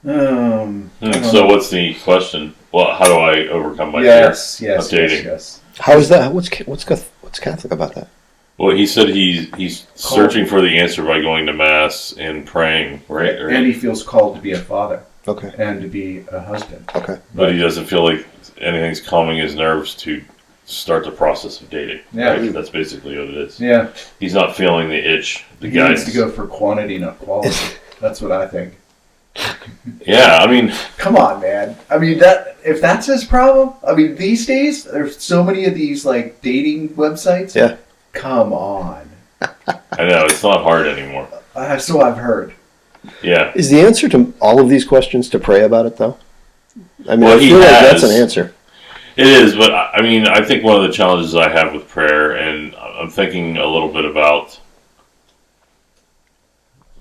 So what's the question? Well, how do I overcome my fear of dating? Yes. How is that? What's Catholic about that? Well, he said he's searching for the answer by going to mass and praying, right? And he feels called to be a father. Okay. And to be a husband. Okay. But he doesn't feel like anything's calming his nerves to start the process of dating. Yeah. Right? That's basically what it is. Yeah. He's not feeling the itch. He needs to go for quantity, not quality. That's what I think. Yeah, I mean, Come on, man. I mean, that if that's his problem, I mean, these days there's so many of these like dating websites. Yeah. Come on. I know it's not hard anymore. So I've heard. Yeah. Is the answer to all of these questions to pray about it, though? I mean, Well, I he feel like that's has. an answer. It is, but I mean, I think one of the challenges I have with prayer, and I'm thinking a little bit about.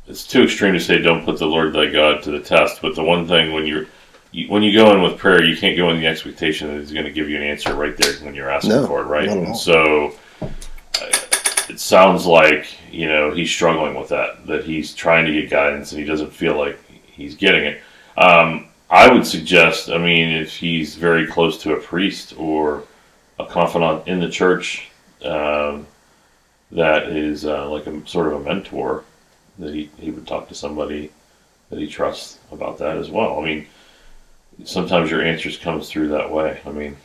It's too extreme to say don't put the Lord thy God to the test, but the one thing when you go in with prayer, you can't go in the expectation that He's going to give you an answer right there when you're asking for it, right? Not at all. And so it sounds like he's struggling with that he's trying to get guidance and he doesn't feel like he's getting it. I would suggest, I mean, if he's very close to a priest or a confidant in the church that is like a sort of a mentor, that he would talk to somebody that he trusts about that as well. I mean, sometimes your answers comes through that way. I mean,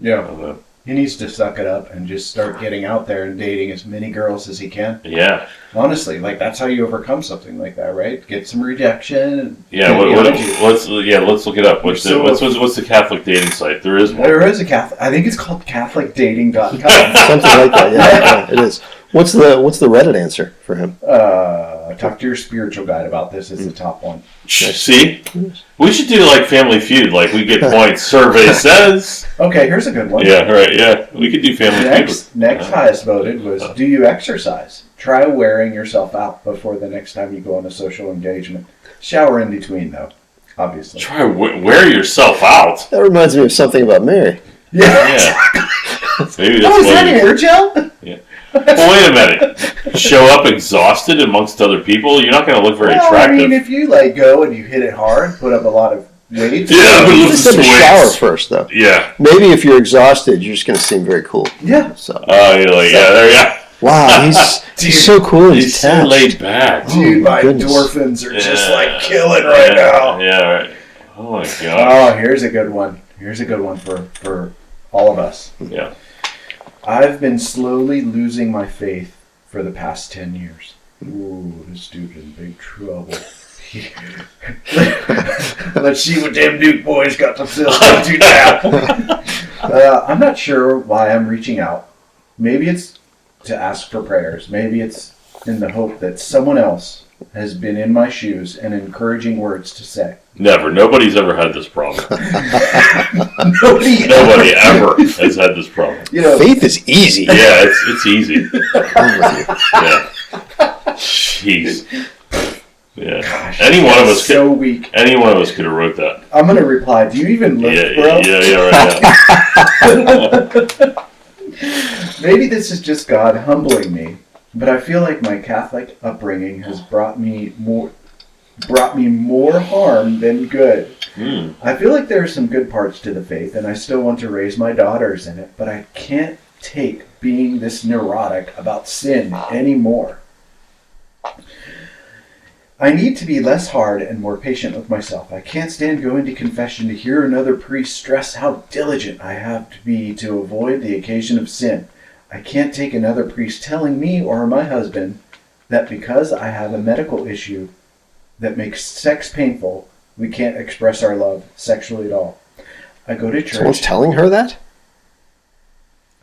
I Yeah. don't know. He needs to suck it up and just start getting out there and dating as many girls as he can. Yeah, Honestly, like that's how you overcome something like that, right? Get some rejection. And yeah. get behind you. Let's look it up. What's the Catholic dating site? There is one. There is a Catholic. I think it's called CatholicDating.com. Something like that. Yeah, it is. What's the Reddit answer for him? Talk to your spiritual guide about this. Is the top one. See, we should do like Family Feud. Like we get points. Survey says. Okay, here's a good one. Yeah, right. Yeah, we could do Family Feud. Next highest voted was: do you exercise? Try wearing yourself out before the next time you go on a social engagement. Shower in between, though. Obviously. Try wear yourself out. That reminds me of something about Mary. Yeah. Maybe that's Oh, is why that you- hair gel? Yeah. Well, wait a minute. Show up exhausted amongst other people. You're not going to look very Well, attractive. I mean, if you go and you hit it hard, put up a lot of weight. Yeah, but You look just at have to the shower sweats. first, though. Yeah. Maybe if you're exhausted, you're just going to seem very cool. Yeah. So, You're like, yeah, there you go. wow, he's so cool. He's so attached. laid back. Dude, my my goodness. endorphins are just Yeah. killing right now. Yeah, right. Oh my god. Oh, here's a good one. Here's a good one for all of us. Yeah. I've been slowly losing my faith for the past 10 years. Ooh, this dude's in big trouble. Let's see what them Duke boys got themselves into now. I'm not sure why I'm reaching out. Maybe it's to ask for prayers. Maybe it's in the hope that someone else has been in my shoes and encouraging words to say. Never. Nobody's ever had this problem. Nobody Nobody ever has had this problem. Faith is easy. Yeah, it's easy. I'm with you. Yeah. Jeez. Yeah. Gosh, Any one of us so weak. Any one of us could have wrote that. I'm gonna reply. Do you even look, Yeah, bro? right now. Maybe this is just God humbling me, but I feel like my Catholic upbringing has brought me more harm than good. Hmm. I feel like there are some good parts to the faith, and I still want to raise my daughters in it, but I can't take being this neurotic about sin anymore. I need to be less hard and more patient with myself. I can't stand going to confession to hear another priest stress how diligent I have to be to avoid the occasion of sin. I can't take another priest telling me or my husband that because I have a medical issue that makes sex painful, we can't express our love sexually at all. I go to Someone's church. telling her that?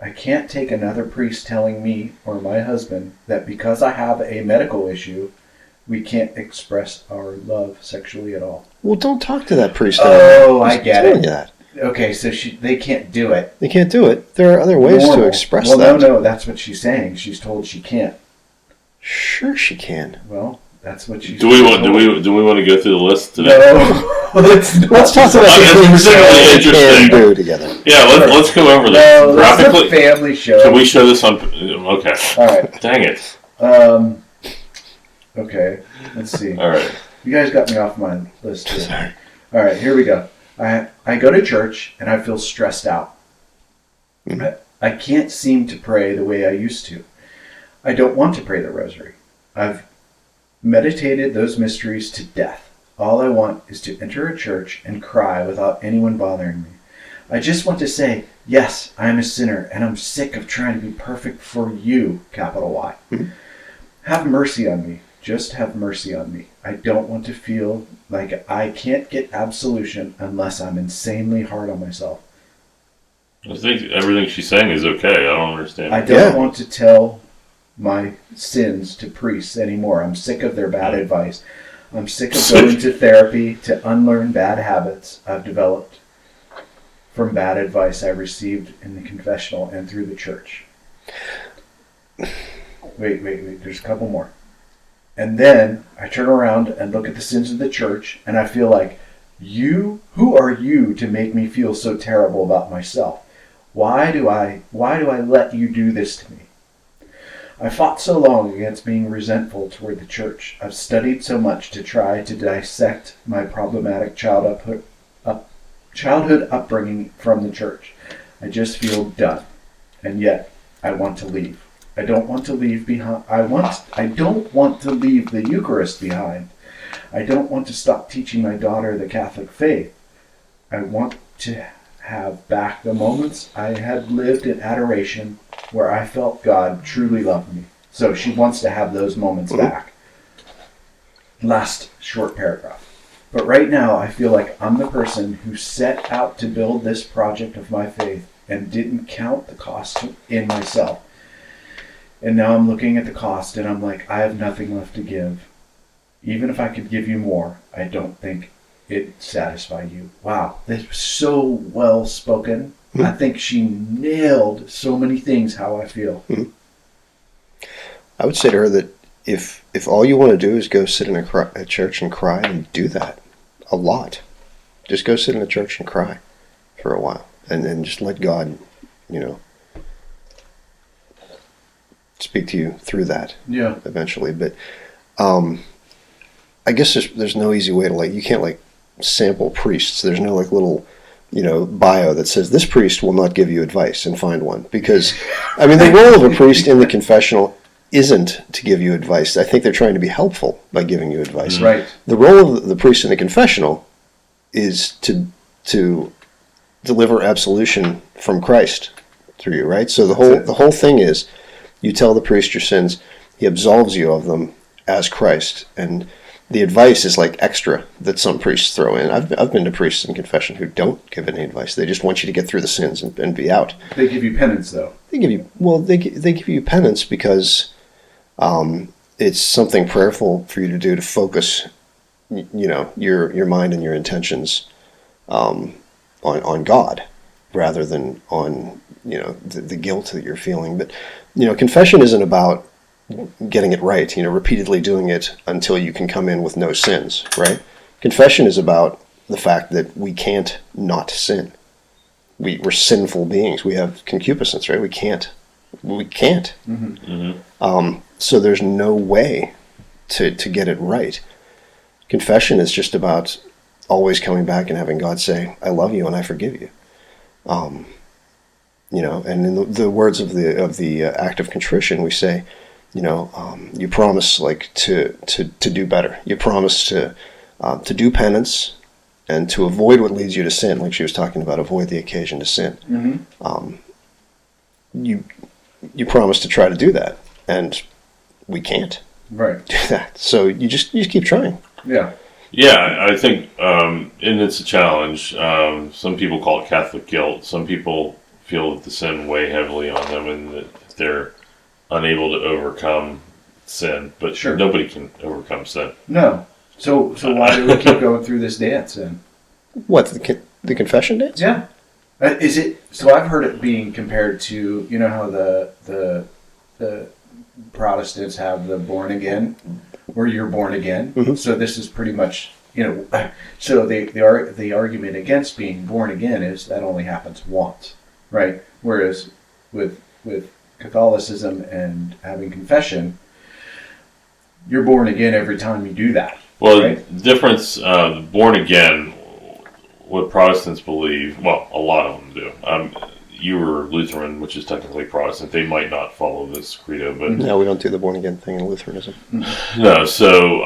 I can't take another priest telling me or my husband that because I have a medical issue, we can't express our love sexually at all. Well, don't talk to that priest. Oh, I Who's get telling it. you that? Okay, so they can't do it. They can't do it. There are other ways to Normal. express well, that. no, that's what she's saying. She's told she can't. Sure, she can. Well, that's what she's Do we told. want to go through the list today? No, let's not. Let's talk about It's the things particularly that we interesting. can do together. Yeah, let's go over this No, this is a graphically. family show. Can we show this on? Okay. All right. Dang it. Okay. Let's see. All right. You guys got me off my list here. Sorry. All right, here we go. I go to church and I feel stressed out. I can't seem to pray the way I used to. I don't want to pray the rosary. I've meditated those mysteries to death. All I want is to enter a church and cry without anyone bothering me. I just want to say, yes, I am a sinner and I'm sick of trying to be perfect for you, capital Y. Have mercy on me. just have mercy on me. I don't want to feel like I can't get absolution unless I'm insanely hard on myself. I think everything she's saying is okay. I don't understand. I don't want to tell my sins to priests anymore. I'm sick of their bad advice. I'm sick of going to therapy to unlearn bad habits I've developed from bad advice I received in the confessional and through the church. Wait. There's a couple more. And then I turn around and look at the sins of the church, and I feel like, who are you to make me feel so terrible about myself? Why do I let you do this to me? I fought so long against being resentful toward the church. I've studied so much to try to dissect my problematic childhood upbringing from the church. I just feel done. And yet, I want to leave. I don't want to leave behind. I don't want to leave the Eucharist behind. I don't want to stop teaching my daughter the Catholic faith. I want to have back the moments I had lived in adoration where I felt God truly loved me. So she wants to have those moments back. Last short paragraph. But right now I feel like I'm the person who set out to build this project of my faith and didn't count the cost in myself. And now I'm looking at the cost and I'm like, I have nothing left to give. Even if I could give you more, I don't think it'd satisfy you. Wow, that was so well spoken. I think she nailed so many things how I feel. I would say to her that if all you want to do is go sit in a church and cry, and do that a lot. Just go sit in a church and cry for a while, and then just let God, speak to you through that. Yeah. Eventually, but I guess there's no easy way to you can't sample priests. There's no little bio that says this priest will not give you advice, and find one, because the role of a priest in the confessional isn't to give you advice. I think they're trying to be helpful by giving you advice. Right. The role of the priest in the confessional is to deliver absolution from Christ through you, right? So the whole thing is, you tell the priest your sins, he absolves you of them as Christ, and the advice is extra that some priests throw in. I've been to priests in confession who don't give any advice. They just want you to get through the sins and be out. They give you penance, though. They give you penance because it's something prayerful for you to do to focus, your mind and your intentions on God, rather than on the guilt that you're feeling. But confession isn't about getting it right, repeatedly doing it until you can come in with no sins, right? Confession is about the fact that we can't not sin. We're sinful beings. We have concupiscence, right? We can't. Mm-hmm. Mm-hmm. So there's no way to get it right. Confession is just about always coming back and having God say, I love you and I forgive you. And in the words of the act of contrition, we say, you promise to do better. You promise to do penance and to avoid what leads you to sin, like she was talking about, avoid the occasion to sin. Mm-hmm. You promise to try to do that, and we can't do that. So you just keep trying. Yeah. Yeah, I think, and it's a challenge. Some people call it Catholic guilt. Some people feel that the sin weigh heavily on them, and that they're unable to overcome sin. But sure, nobody can overcome sin. No. So why do we keep going through this dance then? What, the confession dance? Yeah. Is it? So I've heard it being compared to, how the Protestants have the born again, where you're born again. Mm-hmm. So this is pretty much, so the argument against being born again is that only happens once, right? Whereas with Catholicism and having confession, you're born again every time you do that. Well, right? The difference, born again, what Protestants believe, well, a lot of them do. You were Lutheran, which is technically Protestant. They might not follow this credo, but no, we don't do the born again thing in Lutheranism. No, so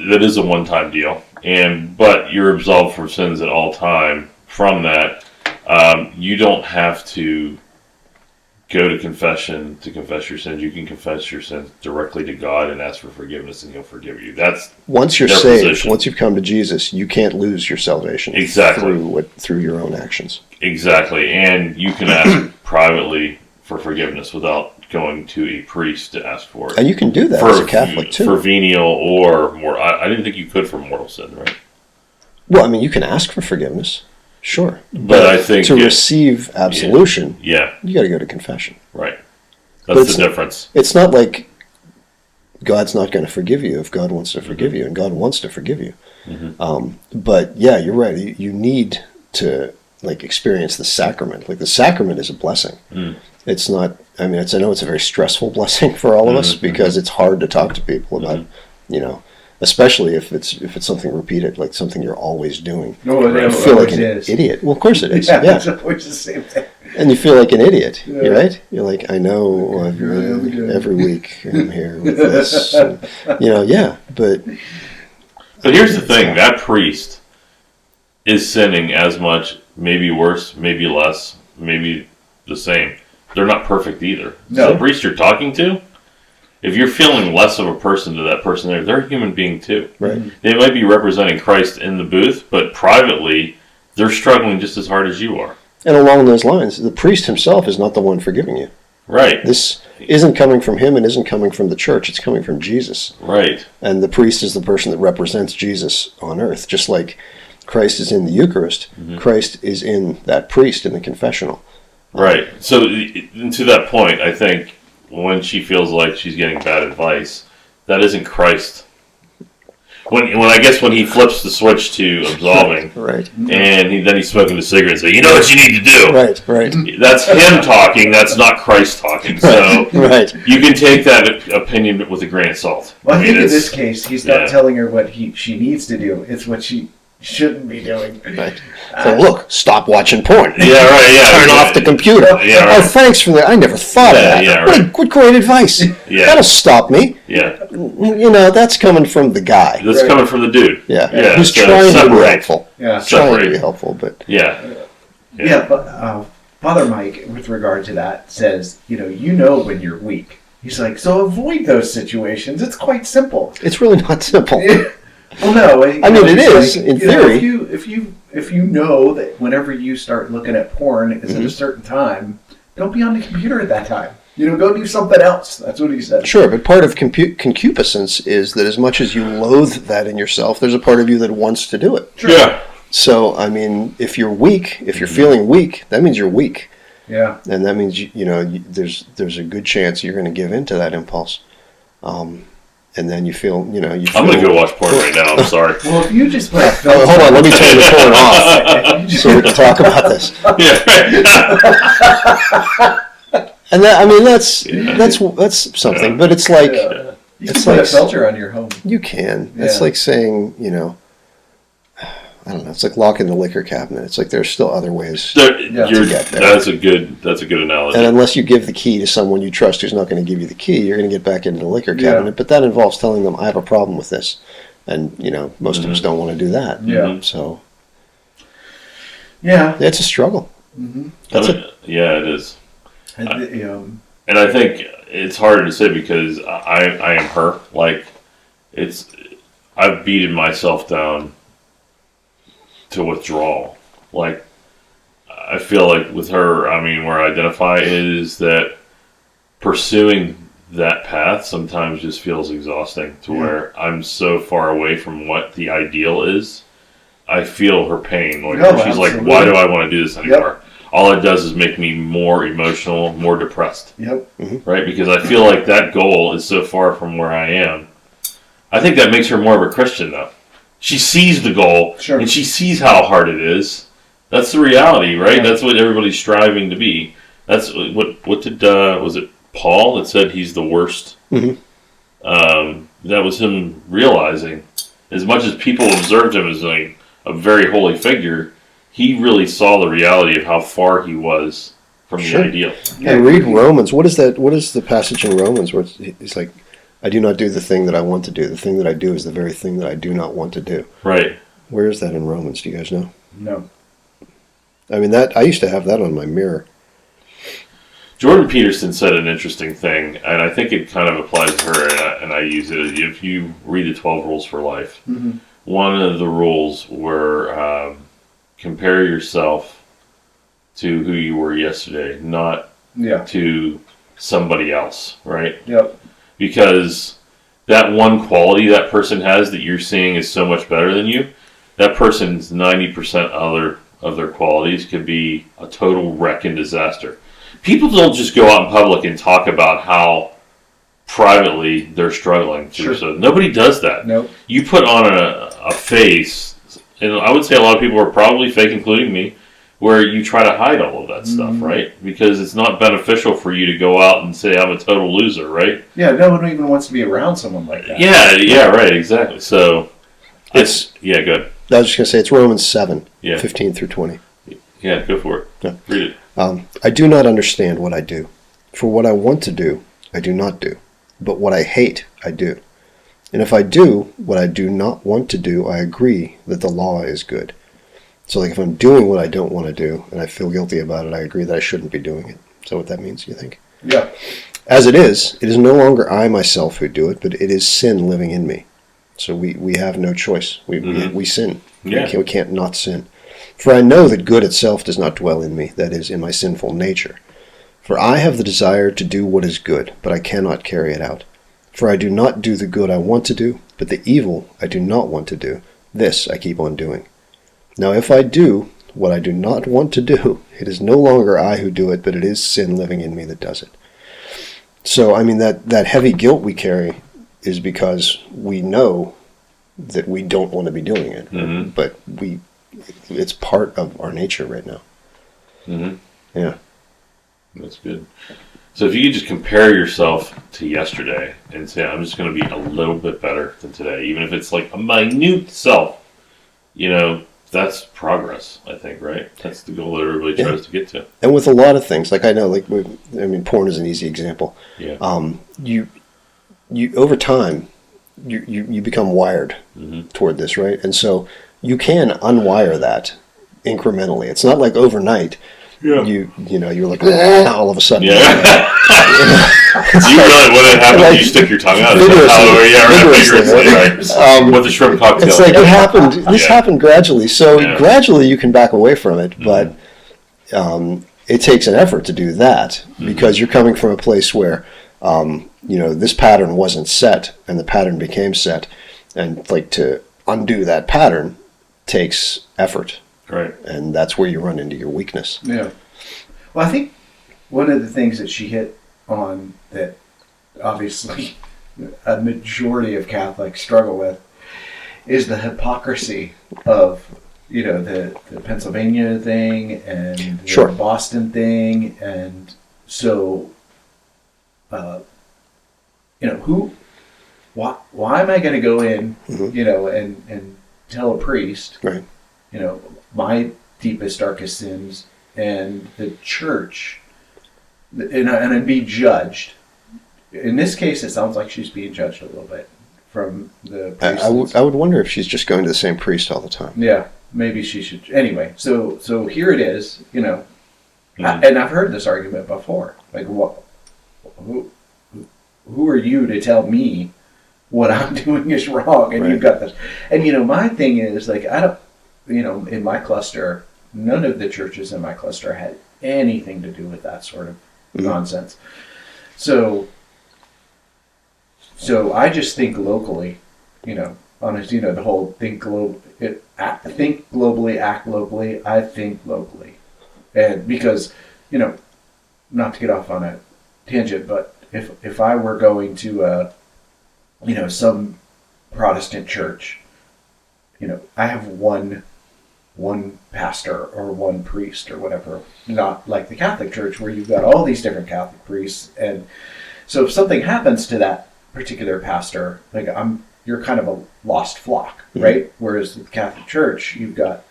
that is a one-time deal, but you're absolved from sins at all time. From that, you don't have to go to confession to confess your sins. You can confess your sins directly to God and ask for forgiveness, and He'll forgive you. That's Once you're their saved, position. once you've come to Jesus, you can't lose your salvation. Exactly. Through your own actions. Exactly, and you can ask privately for forgiveness without going to a priest to ask for it. And you can do that as a Catholic too. For venial or more. I didn't think you could for mortal sin, right? Well, I mean, you can ask for forgiveness, sure, But I think to receive absolution, yeah, you got to go to confession. right. But That's the difference. It's not like God's not going to forgive you if God wants to forgive you, and God wants to forgive you. But yeah, you're right. You need to experience the sacrament. Like the sacrament is a blessing. It's not. I mean, I know it's a very stressful blessing for all of us because it's hard to talk to people about, especially if it's something repeated, like something you're always doing. No, You feel like an idiot. Well, of course it is. Yeah. It's always the same thing. And you feel like an idiot, Yeah. right? You're like, I know every week I'm here with this. And, yeah, but But here's the thing: that priest is sinning as much, maybe worse, maybe less, maybe the same. They're not perfect either. No. So the priest you're talking to, if you're feeling less of a person to that person there, they're a human being too. right. They might be representing Christ in the booth, but privately, they're struggling just as hard as you are. And along those lines, the priest himself is not the one forgiving you. Right. This isn't coming from him and isn't coming from the church. It's coming from Jesus. Right. And the priest is the person that represents Jesus on earth. Just like Christ is in the Eucharist, Christ is in that priest in the confessional. Right. So, to that point, I think when she feels like she's getting bad advice, that isn't Christ. When he flips the switch to absolving, Right. and then he's smoking the cigarette and saying, "You know what you need to do." Right, right. That's him talking. That's not Christ talking. So Right. you can take that opinion with a grain of salt. Well, I think in it's- this case, he's not yeah. telling her what she needs to do. It's what she shouldn't be doing. Right. So look, stop watching porn. Yeah, right. Yeah. Turn off the computer. Yeah, right. Oh, thanks for that. I never thought of Yeah, that. yeah, What great advice. Yeah. That'll stop me. Yeah. That's coming from the guy. That's Right. coming from the dude. Yeah. Yeah, Who's so trying to be separate. helpful. Yeah. Trying to be Separate. helpful, but Yeah. Yeah, but Father Mike, with regard to that, says, you know when you're weak. He's like, so avoid those situations. It's quite simple. it's really not simple. Well, no. I mean, it is, in theory. If you know that whenever you start looking at porn is at a certain time, don't be on the computer at that time. Go do something else. That's what he said. Sure, but part of concupiscence is that as much as you loathe that in yourself, there's a part of you that wants to do it. Sure. Yeah. So, I mean, if you're weak, if you're feeling weak, that means you're weak. Yeah. And that means, there's a good chance you're going to give in to that impulse. And then you feel. I'm going to go watch porn right now. I'm sorry. Well, if you just put a Oh, filter hold on, let me turn the porn off so we can talk about this. Yeah. And that's something. Yeah. But it's like you it's can put like- a filter on your home. you can. It's Yeah. like saying, I don't know. It's like locking the liquor cabinet. It's like there's still other ways. You're, get there. that's a good analogy. And unless you give the key to someone you trust who's not going to give you the key, you're going to get back into the liquor cabinet. Yeah. But that involves telling them, I have a problem with this. And, most of us don't want to do that. Yeah. So, Yeah. it's a struggle. That's it. Yeah, it is. And, And I think it's harder to say because I am her. Like, I've beaten myself down to withdrawal. Like, I feel like with her, I mean, where I identify is that pursuing that path sometimes just feels exhausting to where I'm so far away from what the ideal is. I feel her pain. Like, No, she's like, absolutely. why do I want to do this anymore? All it does is make me more emotional, more depressed. Yep. Right? Because I feel like that goal is so far from where I am. I think that makes her more of a Christian, though. She sees the goal, Sure. and she sees how hard it is. That's the reality, right? Yeah. That's what everybody's striving to be. That's what did, was it Paul that said he's the worst? Mhm. That was him realizing, as much as people observed him as like a very holy figure, he really saw the reality of how far he was from Sure. the ideal. And read Romans. What is that? What is the passage in Romans where it's like, I do not do the thing that I want to do. The thing that I do is the very thing that I do not want to do. Right. Where is that in Romans? Do you guys know? No. I mean, I used to have that on my mirror. Jordan Peterson said an interesting thing, and I think it kind of applies to her, and I use it. If you read the 12 Rules for Life, one of the rules were compare yourself to who you were yesterday, not to somebody else, right? Yep. Because that one quality that person has that you're seeing is so much better than you, that person's 90% of their qualities could be a total wreck and disaster. People don't just go out in public and talk about how privately they're struggling. Sure. So nobody does that. Nope. You put on a face, and I would say a lot of people are probably fake, including me, where you try to hide all of that stuff, right? Because it's not beneficial for you to go out and say, I'm a total loser, right? Yeah, no one even wants to be around someone like that. Yeah, right, exactly. So, good. I was just going to say, it's Romans 7, Yeah. 15 through 20. Yeah, go for it. Yeah. Read it. I do not understand what I do. For what I want to do, I do not do. But what I hate, I do. And if I do what I do not want to do, I agree that the law is good. So like if I'm doing what I don't want to do and I feel guilty about it, I agree that I shouldn't be doing it. Is that what that means, you think? Yeah. As it is no longer I myself who do it, but it is sin living in me. So we have no choice. We sin. Yeah. We can't not sin. For I know that good itself does not dwell in me, that is, in my sinful nature. For I have the desire to do what is good, but I cannot carry it out. For I do not do the good I want to do, but the evil I do not want to do, this I keep on doing. Now if I do what I do not want to do, it is no longer I who do it, but it is sin living in me that does it. So, I mean, that heavy guilt we carry is because we know that we don't want to be doing it, but it's part of our nature right now. Yeah. That's good. So if you could just compare yourself to yesterday and say, I'm just going to be a little bit better than today, even if it's like a minute self, that's progress, I think, right? That's the goal that everybody tries to get to. And with a lot of things, like I know, porn is an easy example. Yeah. You over time, you become wired toward this, right? And so you can unwire that incrementally. It's not like overnight. Yeah. You're like all of a sudden. Yeah. You realize when it happens, you stick your tongue out. Right. With the shrimp cocktail. It's like it happened. This happened gradually. So gradually you can back away from it, but it takes an effort to do that because you're coming from a place where this pattern wasn't set and the pattern became set, and like to undo that pattern takes effort. Right. And that's where you run into your weakness. Yeah. Well, I think one of the things that she hit on that obviously a majority of Catholics struggle with is the hypocrisy of, the Pennsylvania thing and the Boston thing. And so, why am I going to go in, and tell a priest, right, my deepest, darkest sins, and the church, and be judged. In this case, it sounds like she's being judged a little bit from the priest. I would wonder if she's just going to the same priest all the time. Yeah, maybe she should. Anyway, so here it is, and I've heard this argument before. Like, who are you to tell me what I'm doing is wrong? And you've got this. And, my thing is, like, I don't, in my cluster, none of the churches in my cluster had anything to do with that sort of nonsense. So I just think locally, honestly, the whole think globally, act locally. I think locally, and because not to get off on a tangent, but if I were going to some Protestant church, I have one pastor or one priest or whatever, not like the Catholic Church where you've got all these different Catholic priests. And so if something happens to that particular pastor, like you're kind of a lost flock, right? Whereas with the Catholic Church, you've got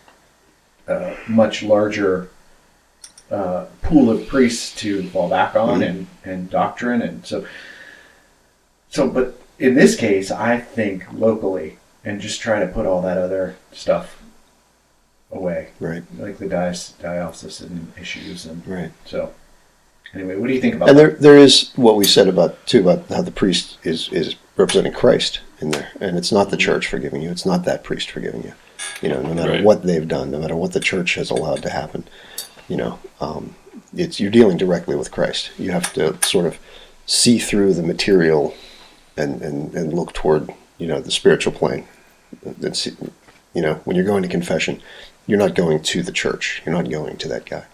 a much larger pool of priests to fall back on and doctrine. And so, but in this case, I think locally and just try to put all that other stuff away, right? Like the diocesan issues, and right. So, Anyway, what do you think about And that? there is what we said about how the priest is representing Christ in there, and it's not the church forgiving you. It's not that priest forgiving you. No matter Right. what they've done, no matter what the church has allowed to happen, it's you're dealing directly with Christ. You have to sort of see through the material and look toward the spiritual plane. And see, when you're going to confession, you're not going to the church. You're not going to that guy.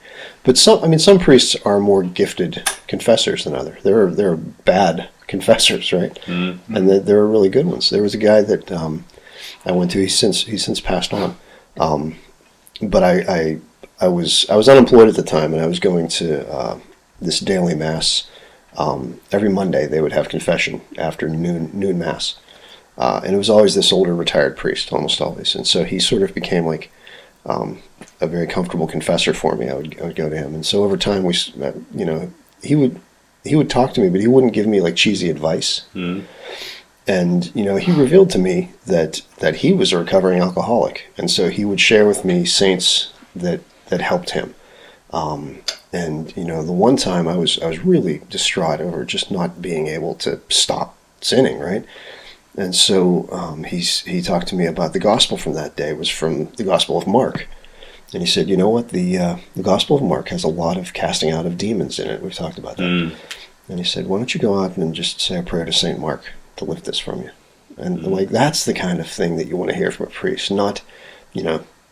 But some priests are more gifted confessors than others. There are bad confessors, right? Mm-hmm. And there are really good ones. There was a guy that I went to. He's since passed on. But I was unemployed at the time, and I was going to this daily mass. Every Monday they would have confession after noon mass, and it was always this older retired priest, almost always. And so he sort of became like a very comfortable confessor for me. I would go to him, and so over time he would talk to me, but he wouldn't give me like cheesy advice. Mm-hmm. And he revealed to me that he was a recovering alcoholic, and so he would share with me saints that helped him. And the one time I was really distraught over just not being able to stop sinning, right? And so he talked to me about the gospel from that day. It was from the Gospel of Mark. And he said, you know what, the Gospel of Mark has a lot of casting out of demons in it. We've talked about that. Mm. And he said, why don't you go out and just say a prayer to St. Mark to lift this from you? And like, that's the kind of thing that you want to hear from a priest, not,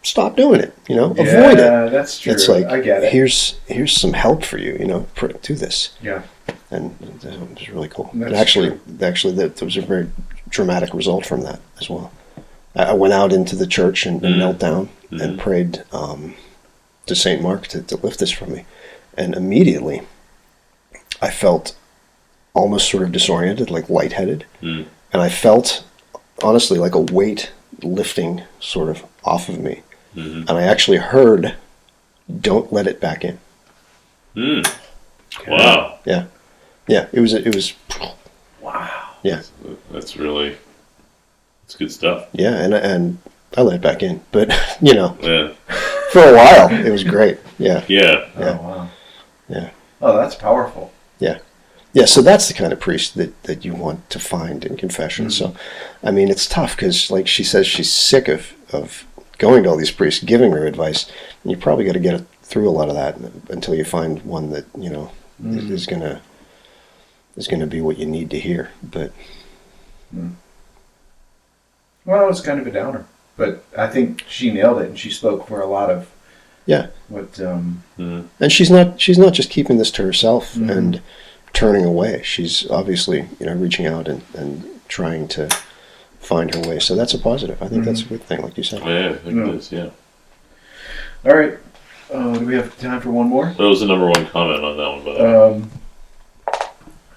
stop doing it, avoid it. Yeah, that's true. It's like, I get it. here's some help for you, do this. Yeah. And it was really cool. That's And actually, there was a very dramatic result from that as well. I went out into the church and knelt down and prayed to St. Mark to lift this from me. And immediately, I felt almost sort of disoriented, like lightheaded. Mm. And I felt, honestly, like a weight lifting sort of off of me. Mm-hmm. And I actually heard, don't let it back in. Mm. Wow. Yeah. Yeah, it was. Wow. Yeah. That's good stuff. Yeah, and I let it back in. But, Yeah. for a while, it was great. Yeah. Yeah. Yeah. Oh, wow. Yeah. Oh, that's powerful. Yeah. Yeah, so that's the kind of priest that you want to find in confession. Mm-hmm. So, I mean, it's tough because, like she says, she's sick of going to all these priests, giving her advice. And you probably got to get through a lot of that until you find one that, is gonna be what you need to hear. But well, it was kind of a downer, but I think she nailed it, and she spoke for a lot of what. And she's not just keeping this to herself and turning away. She's obviously reaching out and trying to find her way. So that's a positive. I think that's a good thing, like you said. Yeah, I think it is. Yeah. All right. Do we have time for one more? That was the number one comment on that one, by the way.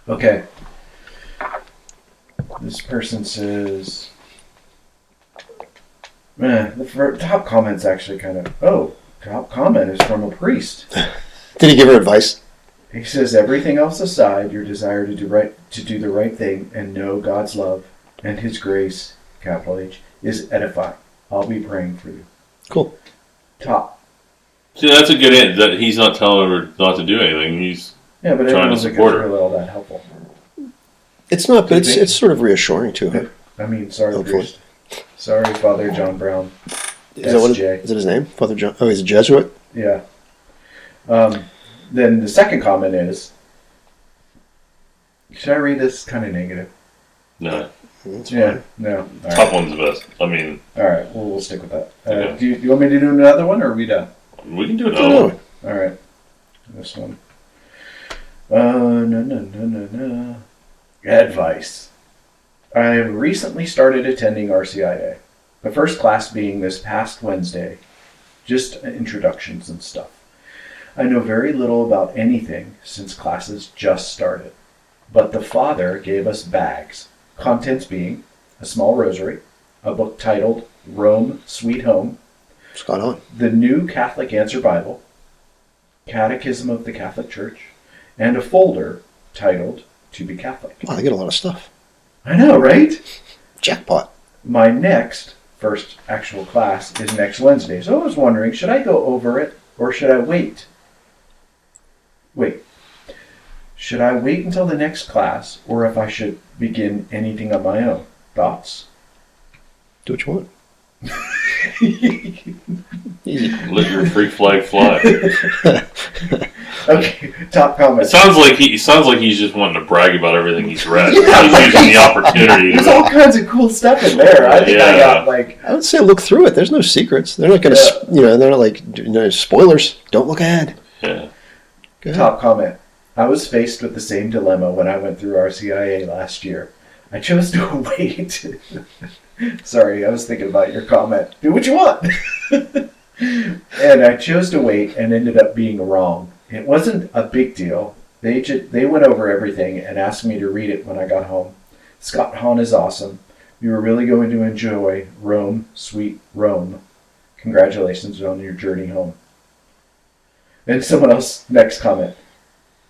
Okay. This person says, the top comment's actually top comment is from a priest. Did he give her advice? He says, everything else aside, your desire to do the right thing and know God's love and His grace, capital H, is edifying. I'll be praying for you. Cool. Top. See, that's a good end. That he's not telling her not to do anything. He's but trying to support her. Really all that helpful. It's not, but it's sort of reassuring to her. I mean, sorry, priest. Sorry, Father John Brown. Is it his name? Father John? Oh, he's a Jesuit? Yeah. Then the second comment is, should I read this kind of negative? No. Yeah, no. Top one's the best. I mean... All right, we'll stick with that. Okay. Do you want me to do another one, or are we done? We can do another one. All right. This one. No. Advice. I have recently started attending RCIA. The first class being this past Wednesday. Just introductions and stuff. I know very little about anything since classes just started. But the Father gave us bags. Contents being a small rosary, a book titled Rome, Sweet Home, Spot on. the New Catholic Answer Bible, Catechism of the Catholic Church, and a folder titled To Be Catholic. Wow, they get a lot of stuff. I know, right? Jackpot. My first actual class is next Wednesday, so I was wondering, should I go over it or should I wait? Should I wait until the next class, or if I should begin anything on my own? Thoughts? Do what you want. Easy. Let your freak flag fly. Okay, top It comment. sounds like he's just wanting to brag about everything he's read. Yeah. He's using the opportunity. There's all kinds of cool stuff in there. I think I got I would say look through it. There's no secrets. They're not going to, they're not like, spoilers. Don't look ahead. Yeah. Go ahead. Top comment. I was faced with the same dilemma when I went through RCIA last year. I chose to wait. Sorry, I was thinking about your comment. Do what you want. And I chose to wait and ended up being wrong. It wasn't a big deal. They went over everything and asked me to read it when I got home. Scott Hahn is awesome. You are really going to enjoy Rome, sweet Rome. Congratulations on your journey home. And someone else, next comment.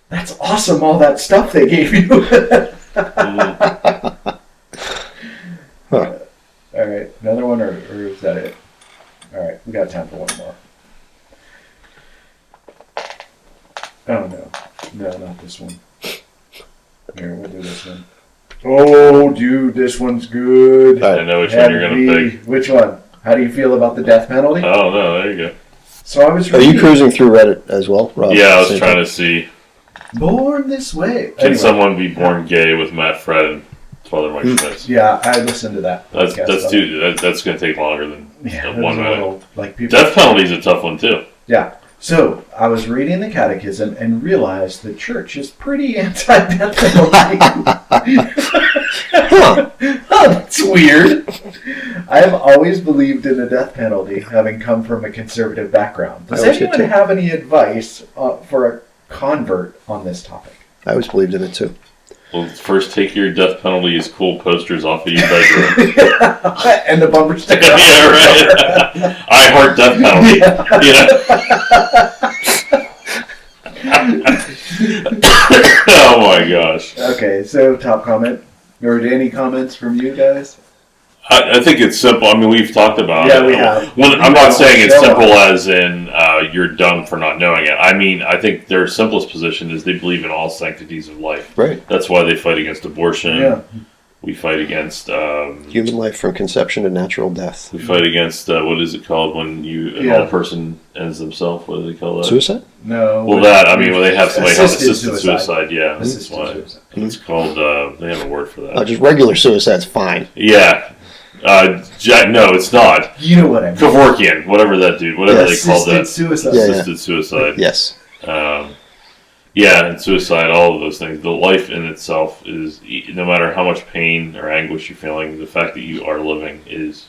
That's awesome, all that stuff they gave you. Huh. All right, another one, or is that it? All right, we got time for one more. Oh, no, not this one. Here, we'll do this one. Oh, dude, this one's good. I know which one you're going to pick. Which one? How do you feel about the death penalty? Oh, no, there you go. So I was Are reading. you cruising through Reddit as well, Rob? Yeah, I was trying to see, Born this way. can Anyway, someone be born gay with Matt Fred and Father Mike Schmitz? Yeah, I listened to that. That's podcast, that's going to take longer than Yeah, it 1 was a minute. little, like people. Death penalty is a tough one too. Yeah. So I was reading the catechism and realized the church is pretty anti-death penalty. Huh. Oh, that's weird. I have always believed in the death penalty, having come from a conservative background. Does I always did anyone too. have any advice for a convert on this topic? I always believed in it too. Well, first take your death penalty as cool posters off of your bedroom. And the bumper sticker. Yeah, right. I heart death penalty. Yeah. Oh my gosh. Okay, so top comment. Or any comments from you guys? I think it's simple. I mean, we've talked about Yeah, it. we have. I'm not saying it's Show simple us. as in you're dumb for not knowing it. I mean, I think their simplest position is they believe in all sanctities of life. Right. That's why they fight against abortion. Yeah. We fight against Human life from conception to natural death. we fight against what is it called when an Yeah. old person ends themselves? What do they call that? Suicide? No. Well, that I mean, when they have somebody have Assisted assisted suicide. Yeah, that's Assisted why suicide. it's called. They have a word for that. Oh, just regular suicide's fine. Yeah. No, it's not. You know what I mean. Kevorkian, whatever that dude, whatever Yeah, they call Assisted that. suicide. Yeah. Assisted suicide. Yes. Yeah, and suicide, all of those things. The life in itself is, no matter how much pain or anguish you're feeling, the fact that you are living is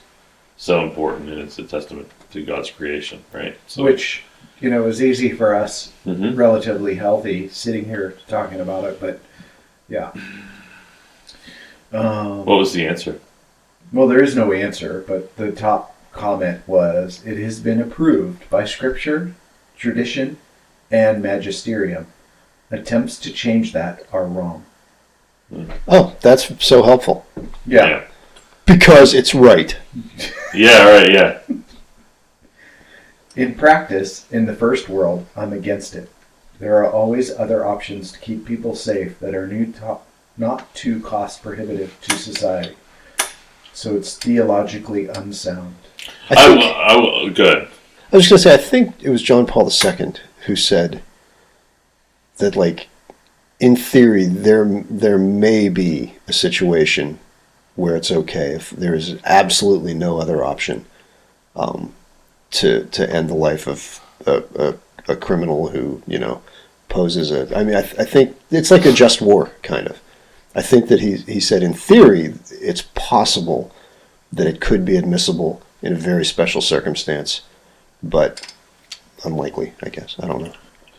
so important, and it's a testament to God's creation, right? So, Which, is easy for us, Mhm. relatively healthy, sitting here talking about it, but yeah. What was the answer? Well, there is no answer, but the top comment was, it has been approved by scripture, tradition, and magisterium. Attempts to change that are wrong. Oh, that's so helpful. Yeah. Because it's right. Yeah, right, yeah. In practice, in the first world, I'm against it. There are always other options to keep people safe that are not too cost prohibitive to society. So it's theologically unsound. Good. I was going to say, I think it was John Paul II who said that, like, in theory, there may be a situation where it's okay if there is absolutely no other option to end the life of a criminal who, poses a... I mean, I think it's like a just war, kind of. I think that he said, in theory, it's possible that it could be admissible in a very special circumstance, but unlikely, I guess. I don't know.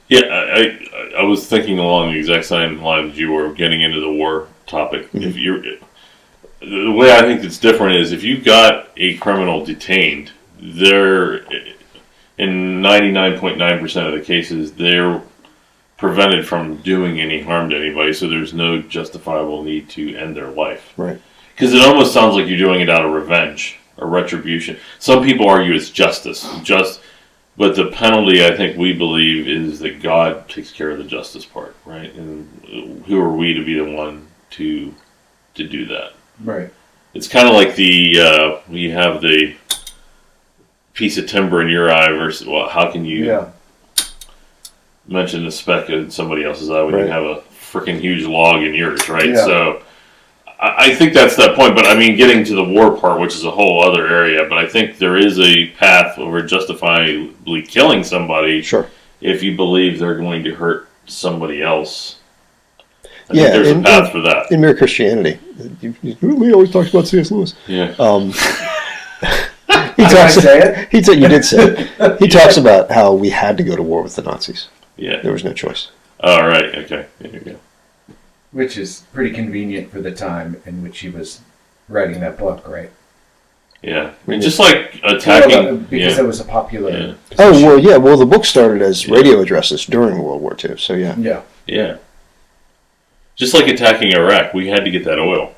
Yeah, I was thinking along the exact same lines you were getting into the war topic. Mm-hmm. If you're, the way I think it's different is if you got a criminal detained, they're in 99.9% of the cases they're prevented from doing any harm to anybody, so there's no justifiable need to end their life. Right. Because it almost sounds like you're doing it out of revenge or retribution. Some people argue it's justice. But the penalty, I think we believe, is that God takes care of the justice part, right? And who are we to be the one to do that? Right. It's kind of like the you have the piece of timber in your eye versus, well, how can you mention the speck in somebody else's eye when you have a freaking huge log in yours, right? Yeah. So I think that's that point. But I mean, getting to the war part, which is a whole other area, but I think there is a path over justifiably killing somebody Sure. if you believe they're going to hurt somebody else. I think there's a path for that. In Mere Christianity, Lee always talks about C.S. Lewis. Yeah. He talks. say it? You did say it. He talks about how we had to go to war with the Nazis. Yeah. There was no choice. All right. Okay. There you go. Which is pretty convenient for the time in which he was writing that book, right? Yeah. And just like attacking. Because it was a popular. Yeah. Oh, well, yeah. Well, the book started as radio addresses during World War II, so yeah. Yeah. Yeah. Just like attacking Iraq, we had to get that oil.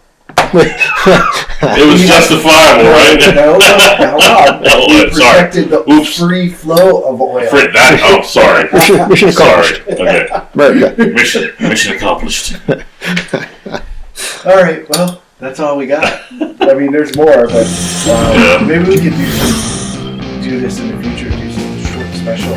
It was justifiable, right? No. We Sorry. protected the free flow of oil. Sorry. Mission accomplished. Sorry. Okay. America. Mission accomplished. All right. Well, that's all we got. I mean, there's more, but maybe we could do this in the future. Do some short special.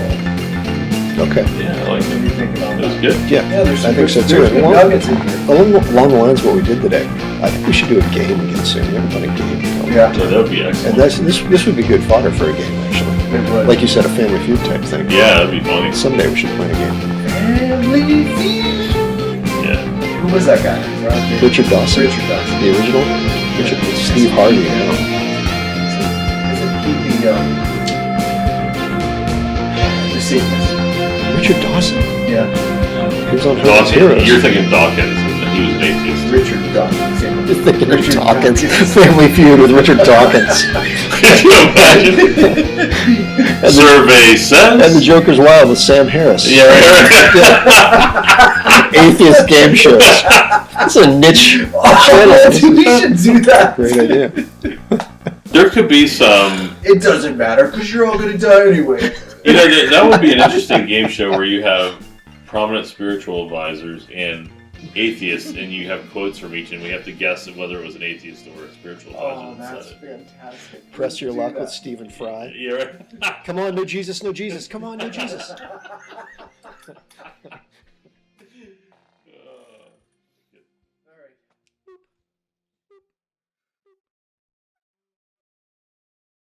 Okay. Yeah, I like What do you think about it. It was that? good. Yeah, there's I think so too. There's good nuggets in here. Along the lines of what we did today, I think we should do a game again soon. We haven't done a game. Yeah. So that would be And excellent. this would be good fodder for a game, actually. It would. Like you said, a Family Feud type thing. Yeah, that'd be funny. Someday we should play a game. Family Feud. Yeah. Who was that guy? Richard Dawson. Richard Dawson. The original? Richard, Steve Harvey now. Isn't he the Satanist? Richard Dawson? Yeah. He was on Herman's Heroes. You're thinking Dawkins, and he was an atheist. Richard Dawkins. You're thinking of Richard Dawkins. Dawkins. Family Feud with Richard Dawkins. Could you imagine? Survey says. And the Joker's Wild with Sam Harris. Yeah, Atheist game shows. That's a niche channel. We should do that. Great idea. There could be some. It doesn't matter because you're all going to die anyway. You know, that would be an interesting game show where you have prominent spiritual advisors and atheists, and you have quotes from each, and we have to guess whether it was an atheist or a spiritual advisor. Oh, that that's said it. fantastic. Press your luck with Stephen Fry. Yeah, right. Come on, no Jesus, no Jesus. Come on, no Jesus.